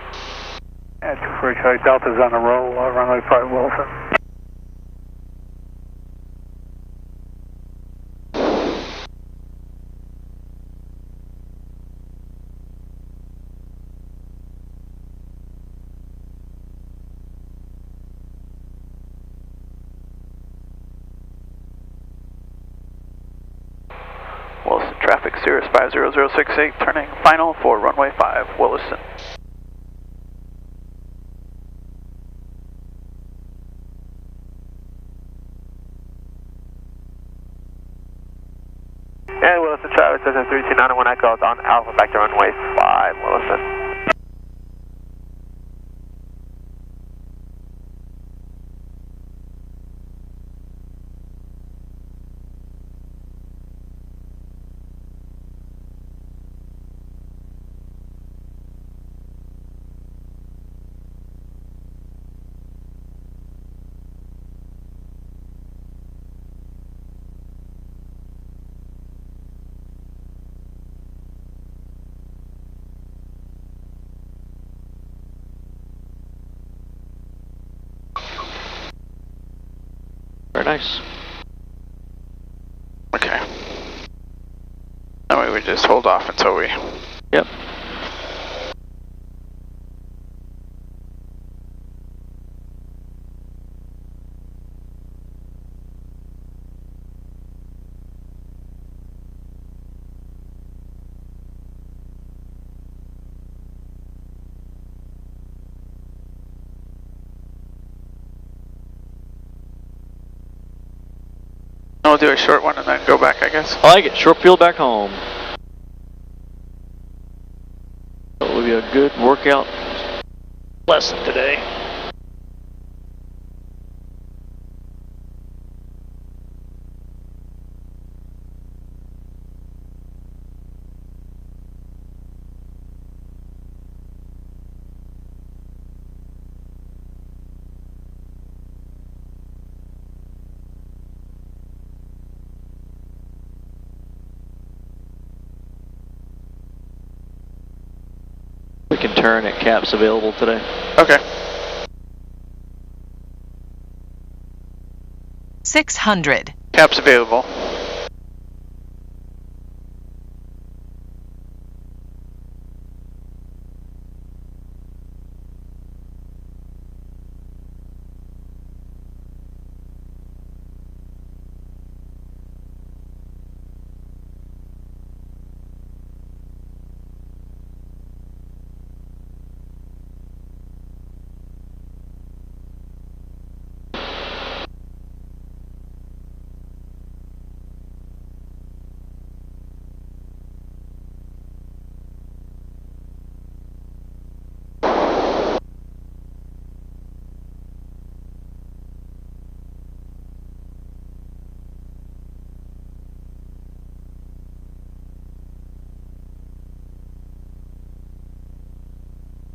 Speaker 8: And 24 Charlie Delta's on the roll, runway 5, Wilson.
Speaker 2: Williston traffic, Cirrus 50068, turning final for runway 5, Williston.
Speaker 5: And Wilson traffic, Cessna 32901 Echo is on Alpha back to runway 5, Wilson.
Speaker 3: Very nice.
Speaker 2: Okay. That way we just hold off until we...
Speaker 3: Yep.
Speaker 2: We'll do a short one and then go back, I guess.
Speaker 3: I like it. Short field back home. It will be a good workout lesson today. We can turn at caps available today.
Speaker 2: Okay.
Speaker 4: 600.
Speaker 2: Caps available.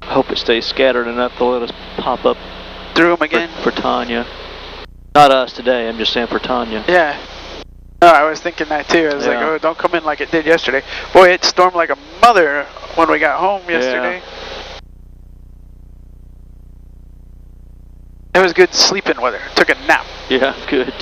Speaker 3: I hope it stays scattered enough to let us pop up
Speaker 2: Through them again?
Speaker 3: for Tanya. Not us today, I'm just saying for Tanya.
Speaker 2: Yeah. No, I was thinking that too. I was like, oh, don't come in like it did yesterday. Boy, it stormed like a mother when we got home yesterday. It was good sleeping weather. Took a nap.
Speaker 3: Yeah, good.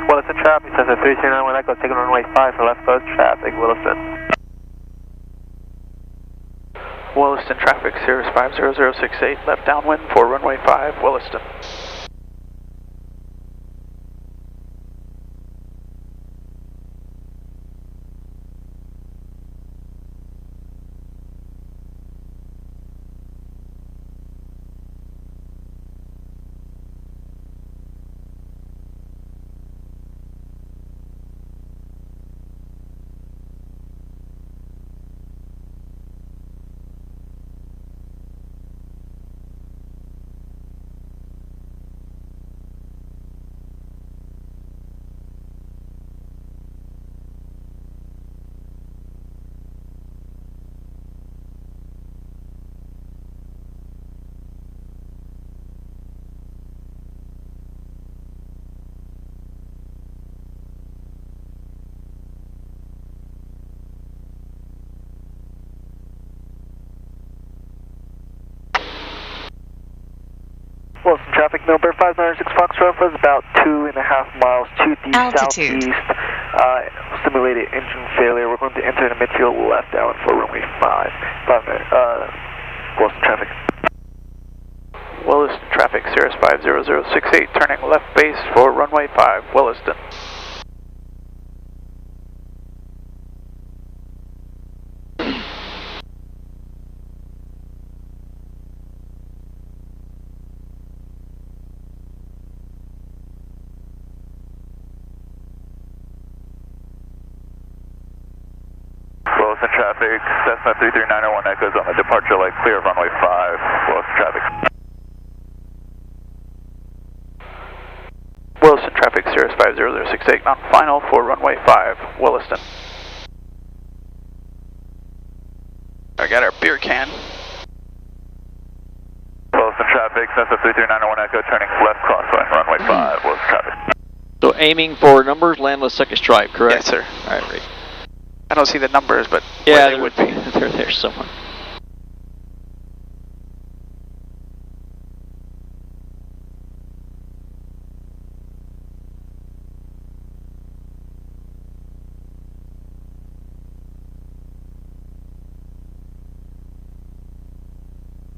Speaker 5: Williston traffic, Cessna 339 Echo, taking runway 5 for left coast traffic, Williston.
Speaker 2: Williston traffic, Cirrus 50068, left downwind for runway 5, Williston.
Speaker 5: Williston traffic, Millbird 596 Foxtrot was about 2.5 miles to the
Speaker 4: Altitude.
Speaker 5: southeast. Simulated engine failure. We're going to enter the midfield left down for runway 5. Williston traffic.
Speaker 2: Williston traffic, Cirrus 50068, turning left base for runway 5, Williston.
Speaker 1: Williston traffic, Cessna 33901 Echoes on the departure light, clear of runway 5, Williston traffic.
Speaker 2: Williston traffic, Cirrus 50068, on final for runway 5, Williston. I got our beer can.
Speaker 1: Williston traffic, Cessna 33901 Echo, turning left crosswind, runway 5, Williston traffic.
Speaker 3: So aiming for numbers, land with second stripe, correct?
Speaker 2: Yes, sir.
Speaker 3: Alright, great.
Speaker 2: I don't see the numbers, but
Speaker 3: Yeah,
Speaker 2: they would be.
Speaker 3: They're there somewhere.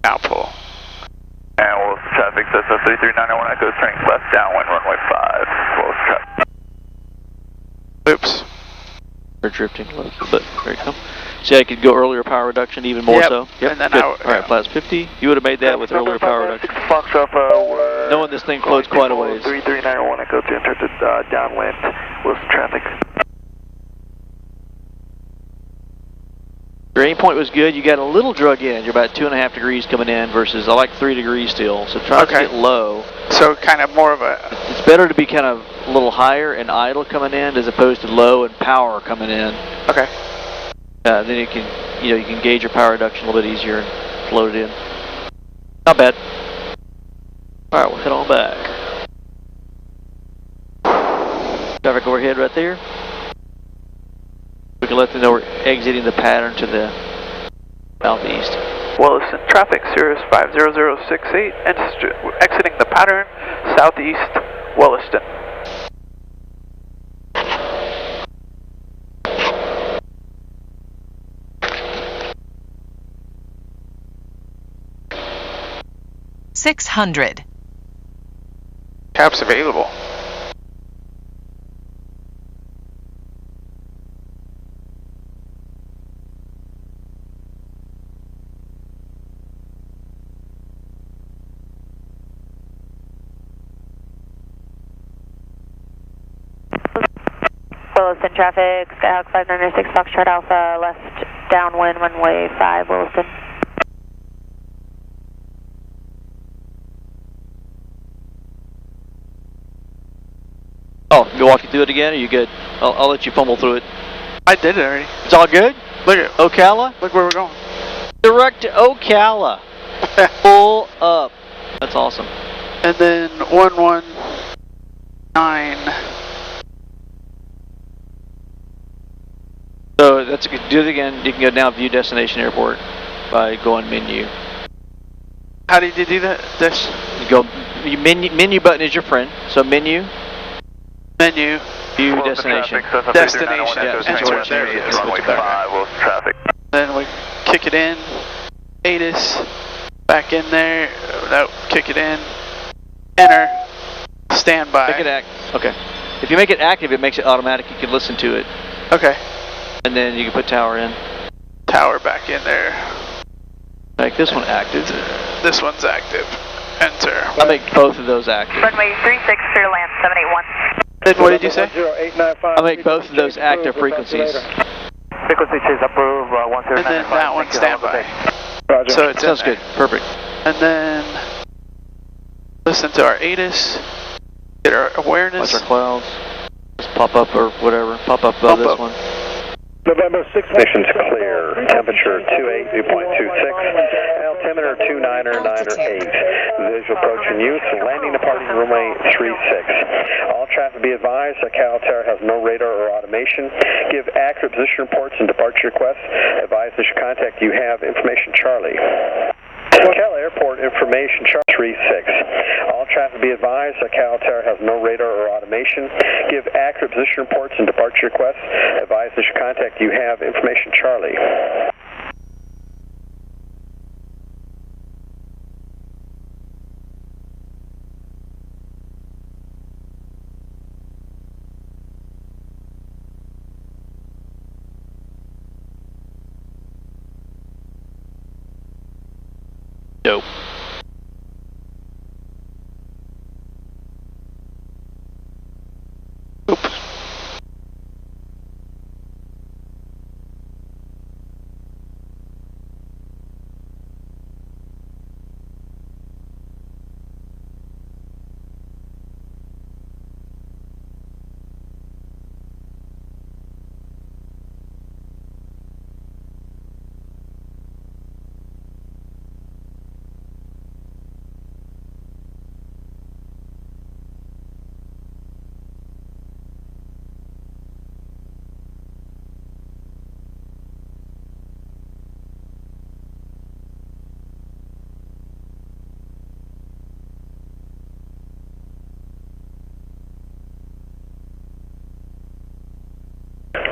Speaker 2: Now pull.
Speaker 1: And Williston traffic, Cessna 33901 Echoes, turning left downwind, runway 5, Williston traffic.
Speaker 2: Oops.
Speaker 3: They're drifting a little bit. There you go. See, I could go earlier power reduction even more so.
Speaker 2: Yep. And then
Speaker 3: good.
Speaker 2: I
Speaker 3: Alright, Flaps 50. You would have made that with earlier power reduction. Knowing this thing floats quite a ways.
Speaker 5: 33901 Echo to enter the downwind, Williston traffic.
Speaker 3: Your aim point was good. You got a little drug in. You're about 2.5 degrees coming in versus I like 3 degrees still. So try to get low.
Speaker 2: So kind of more of a...
Speaker 3: It's better to be kind of a little higher and idle coming in as opposed to low and power coming in.
Speaker 2: Okay.
Speaker 3: Then you can, you can gauge your power reduction a little bit easier and float it in. Not bad. All right, we'll head on back. Traffic overhead right there. We can let them know we're exiting the pattern to the southeast.
Speaker 2: Williston traffic, Cirrus 50068, and exiting the pattern, southeast, Williston.
Speaker 4: $600.
Speaker 2: Caps available.
Speaker 6: Williston traffic, Skyhawk 596 Foxtrot Alpha, left downwind, runway 5, Williston.
Speaker 3: Oh, you walk you through it again, or you good? I'll let you fumble through it.
Speaker 2: I did it already.
Speaker 3: It's all good?
Speaker 2: Look at
Speaker 3: Ocala?
Speaker 2: Look where we're going.
Speaker 3: Direct to Ocala. Pull up. That's awesome.
Speaker 2: And then 119.
Speaker 3: So that's good. Do it again. You can go now view destination airport by going menu.
Speaker 2: How did you do that? This
Speaker 3: You go menu button is your friend. So menu,
Speaker 2: menu,
Speaker 3: view destination.
Speaker 2: destination.
Speaker 3: Yeah,
Speaker 2: Enter
Speaker 3: it's
Speaker 2: there.
Speaker 3: it's
Speaker 5: runway 5, Wilson traffic.
Speaker 2: Then we kick it in. ATIS. Back in there. No, kick it in. Enter. Standby.
Speaker 3: Make it act. Okay. If you make it active, it makes it automatic. You can listen to it.
Speaker 2: Okay.
Speaker 3: And then you can put tower in.
Speaker 2: Tower back in there.
Speaker 3: Make this one active.
Speaker 2: This one's active. Enter.
Speaker 3: I'll make both of those active.
Speaker 6: Runway 36, clear land 781.
Speaker 2: Then what did you say?
Speaker 3: I'll make both of those active frequencies.
Speaker 5: Frequency change approved, 1095.
Speaker 2: And then that one standby. So it
Speaker 3: Sounds good. Perfect.
Speaker 2: And then listen to our ATIS. Get our awareness.
Speaker 3: Watch our clouds. Just pop up or whatever. Pop up above this one.
Speaker 7: November 6.
Speaker 1: Station's clear. Temperature 28, dew point 26. Altimeter 29998. Visual approach in use. Landing departing runway 36. All traffic be advised that Cal Tower has no radar or automation. Give accurate position reports and departure requests. Advise that your contact you have information Charlie. Cal Airport information Charlie 36. All traffic be advised that Cal Tower has no radar or automation. Give accurate position reports and departure requests. Advise that your contact you have information Charlie.
Speaker 3: Dope.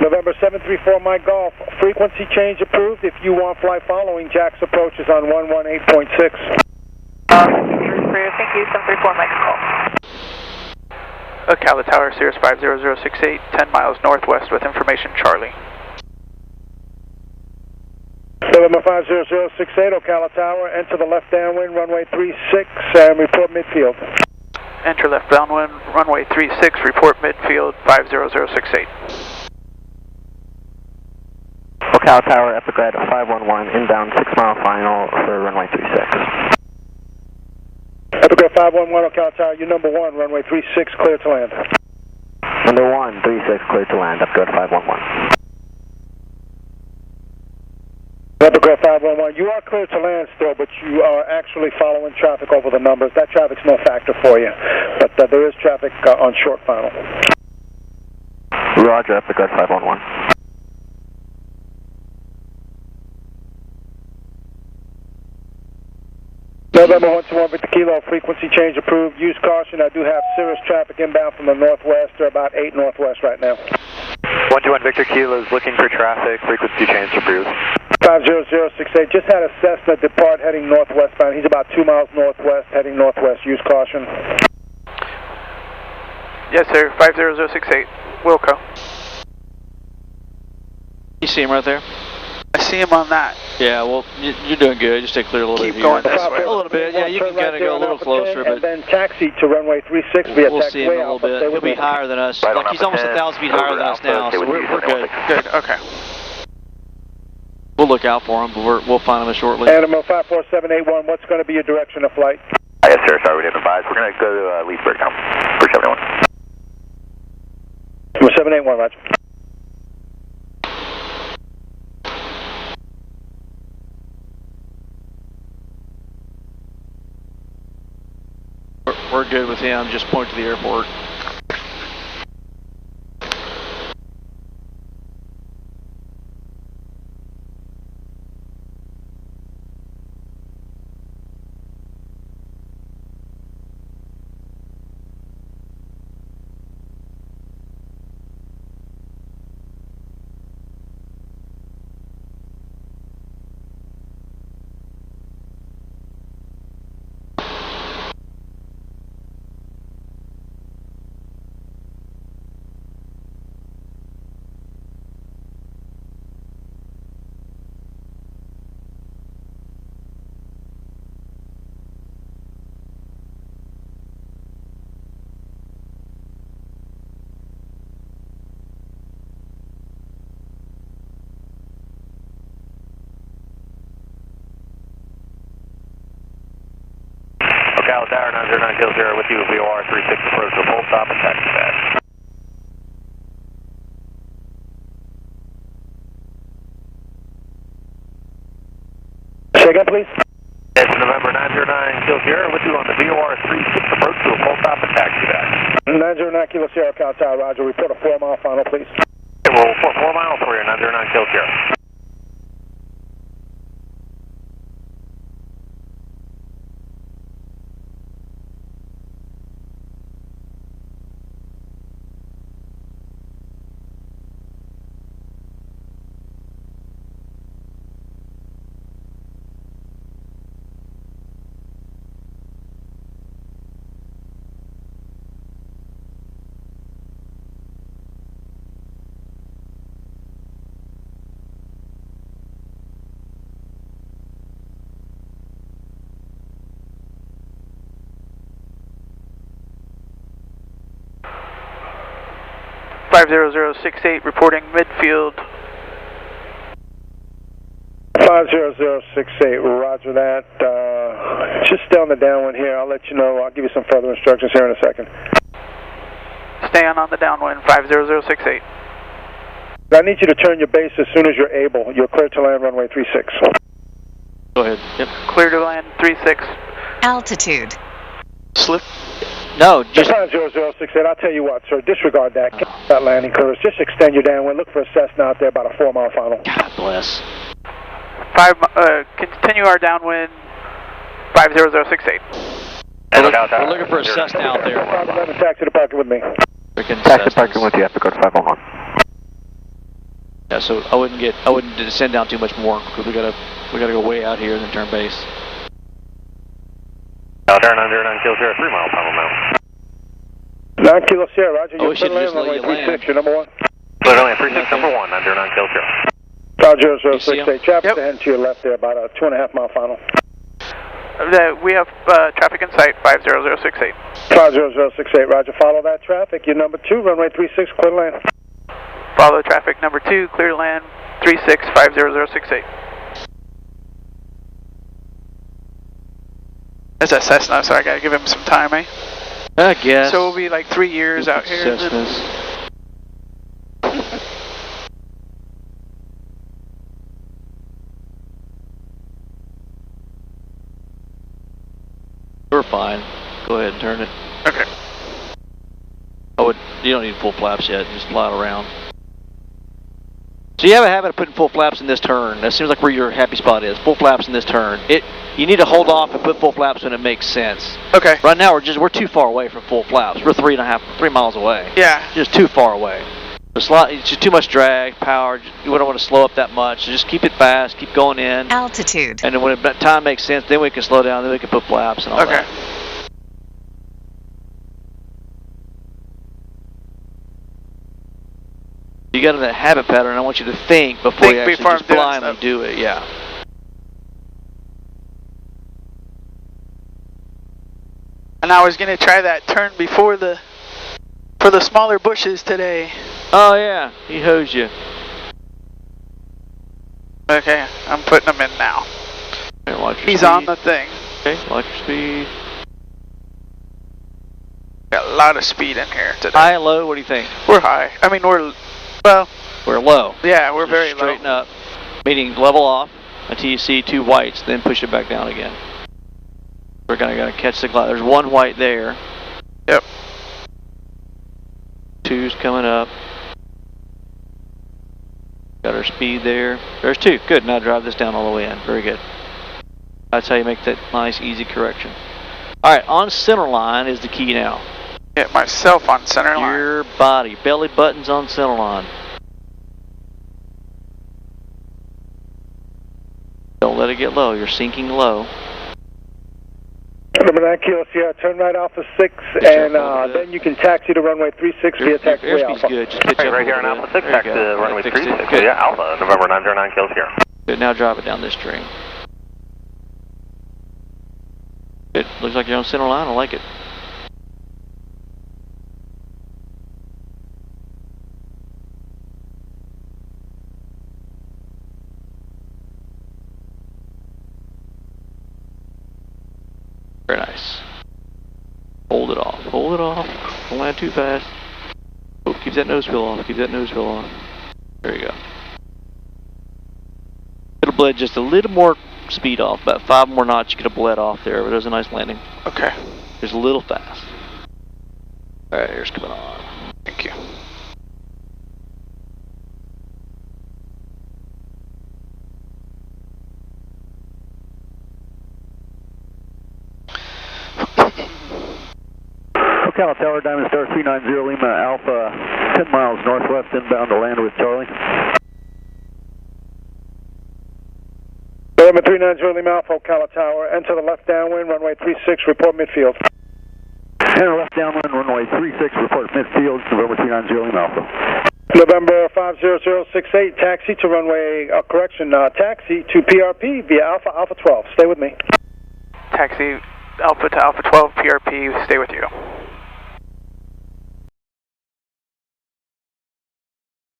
Speaker 7: November 734 Mike Golf. Frequency change approved. If you want fly following, Jack's approach is on 118.6.
Speaker 6: Thank you, 734 Mike Golf.
Speaker 2: Ocala Tower, Cirrus 50068, 10 miles northwest with information Charlie.
Speaker 7: November 50068, Ocala Tower. Enter the left downwind, runway 36, and report midfield.
Speaker 2: Enter left downwind, runway 36, report midfield 50068.
Speaker 5: Ocala Tower, Epicred 511, inbound 6 mile final for runway 36.
Speaker 7: Epicred 511, Ocala Tower, you number 1, runway 36, clear to land.
Speaker 5: Number 1, 36, clear to land, Epicred 511.
Speaker 7: Epicred 511, you are clear to land still, but you are actually following traffic over the numbers. That traffic's no factor for you, but there is traffic on short final.
Speaker 5: Roger, Epicred 511.
Speaker 7: November 121 Victor Kilo, frequency change approved. Use caution. I do have Cirrus traffic inbound from the northwest. They're about 8 northwest right now.
Speaker 5: 121 Victor Kilo is looking for traffic. Frequency change approved.
Speaker 7: 50068. Just had a Cessna depart heading northwestbound. He's about 2 miles northwest, heading northwest. Use caution.
Speaker 2: Yes, sir. 50068. Wilco.
Speaker 3: You see him right there?
Speaker 2: I see him on that.
Speaker 3: Yeah, well, you're doing good. Just stay clear a little bit.
Speaker 2: Keep going this way.
Speaker 3: A little bit. Yeah, you can kind of go a little closer, but
Speaker 7: and then taxi to runway 36 via
Speaker 3: we'll see him a little bit. He'll be higher than us. Like he's almost 1,000 feet higher than us now, so we're good.
Speaker 2: Good. Okay.
Speaker 3: We'll look out for him, but we'll find him shortly.
Speaker 7: Animal 54781. What's going to be your direction of flight?
Speaker 5: Yes, sir. Sorry, we didn't advise. We're going to go to Leesburg now. For 71.
Speaker 7: 781, Roger.
Speaker 3: We're good with him. Just point to the airport.
Speaker 5: Tower 909 Kill Zero with you, VOR 36 approach to full stop and taxi pad.
Speaker 7: Say again, please.
Speaker 5: It's November 909 Kill Zero with you on the VOR 36 approach to a full stop and taxi pad.
Speaker 7: 909 Kilo Sierra Cal Tower, Roger. Report a 4-mile final, please.
Speaker 5: Okay, we'll report 4 miles for you, 909 Kill Zero.
Speaker 2: .50068 reporting midfield.
Speaker 7: 50068, roger that. Just stay on the downwind here. I'll let you know. I'll give you some further instructions here in a second.
Speaker 2: Stay on the downwind, 50068.
Speaker 7: I need you to turn your base as soon as you're able. You're clear to land runway 36.
Speaker 3: Go ahead. Yep.
Speaker 2: Clear to land 36.
Speaker 4: Altitude.
Speaker 2: Slip.
Speaker 3: No, just
Speaker 7: 50068. I'll tell you what, sir. Disregard that. Get that landing clearance. Just extend your downwind. Look for a Cessna out there about a 4-mile final.
Speaker 3: God bless.
Speaker 2: Continue our downwind, 50068.
Speaker 3: We're looking for a Cessna out there.
Speaker 7: 511, taxi to parking with me.
Speaker 5: Taxi parking with you. Have to go to 511.
Speaker 3: Yeah, so I wouldn't send down too much more because we gotta go way out here and then turn base.
Speaker 5: Tower 909 Kill Zero, 3 mile final now.
Speaker 7: 9 Kilo Sierra, roger.
Speaker 3: Oh, we should just let
Speaker 7: runway
Speaker 3: you
Speaker 7: 36,
Speaker 3: land.
Speaker 7: you're number 1.
Speaker 5: Clear to land 36, number 1, 909 Kill Zero.
Speaker 7: 50068, traffic
Speaker 2: Yep.
Speaker 7: ahead to your left there, about a 2.5-mile final.
Speaker 2: We have traffic in sight, 50068.
Speaker 7: 50068, roger. Follow that traffic. You're number 2, runway 36, clear to land.
Speaker 2: Follow traffic number 2, clear to land, 36, 50068. That's a Cessna, so I gotta give him some time, eh?
Speaker 3: I guess.
Speaker 2: So we'll be like 3 years out here.
Speaker 3: Cessnas. We're fine. Go ahead and turn it.
Speaker 2: Okay.
Speaker 3: You don't need full flaps yet. Just fly it around. So you have a habit of putting full flaps in this turn. That seems like where your happy spot is. Full flaps in this turn. You need to hold off and put full flaps when it makes sense.
Speaker 2: Okay.
Speaker 3: Right now we're too far away from full flaps. We're 3 miles away.
Speaker 2: Yeah.
Speaker 3: Just too far away. It's just too much drag, power. You don't want to slow up that much. So just keep it fast. Keep going in.
Speaker 4: Altitude.
Speaker 3: And then when time makes sense, then we can slow down. Then we can put flaps and all that. You got a habit pattern. I want you to think before you actually just blindly do it. Yeah.
Speaker 2: And I was gonna try that turn for the smaller bushes today.
Speaker 3: Oh yeah, he hosed you.
Speaker 2: Okay, I'm putting them in now.
Speaker 3: Okay, watch your
Speaker 2: He's
Speaker 3: speed.
Speaker 2: on the thing.
Speaker 3: Okay, watch your speed.
Speaker 2: Got a lot of speed in here today.
Speaker 3: High and low, what do you think?
Speaker 2: We're high. I mean, we're
Speaker 3: low.
Speaker 2: Yeah, we're
Speaker 3: Just
Speaker 2: very low.
Speaker 3: straighten up, meaning level off until you see 2 whites, then push it back down again. We're gonna catch the glide. There's one white there.
Speaker 2: Yep.
Speaker 3: Two's coming up. Got our speed there. There's two. Good. Now drive this down all the way in. Very good. That's how you make that nice, easy correction. All right, on center line is the key now.
Speaker 2: Get myself on center line.
Speaker 3: Your body. Belly buttons on center line. Don't let it get low. You're sinking low.
Speaker 9: Number 9 Kilo Sierra, turn right Alpha 6, and then you can taxi to runway 36 via taxiway Alpha.
Speaker 3: Good. Just pitch up
Speaker 5: right here on Alpha 6, taxi to runway 36
Speaker 3: via
Speaker 5: Alpha, November 909 Kilo Sierra.
Speaker 3: Good, now drive it down this string. Good, looks like you're on center line, I like it. Very nice. Hold it off. Hold it off. Don't land too fast. Oh, keep that nose wheel off. Keep that nose wheel off. There you go. Could have bled just a little more speed off. About 5 more knots you could have bled off there, but it was a nice landing.
Speaker 2: Okay.
Speaker 3: Just a little fast. Alright, here's coming on.
Speaker 2: Thank you.
Speaker 10: Ocala Tower, Diamond Star 390 Lima Alpha, 10 miles northwest, inbound to land with Charlie.
Speaker 9: November 390 Lima Alpha, Ocala Tower, enter the left downwind, runway 36, report midfield.
Speaker 10: Enter left downwind, runway 36, report midfield, November 390 Lima Alpha.
Speaker 9: November 50068, taxi to runway, taxi to PRP via Alpha 12. Stay with me.
Speaker 11: Taxi Alpha to Alpha 12, PRP, stay with you.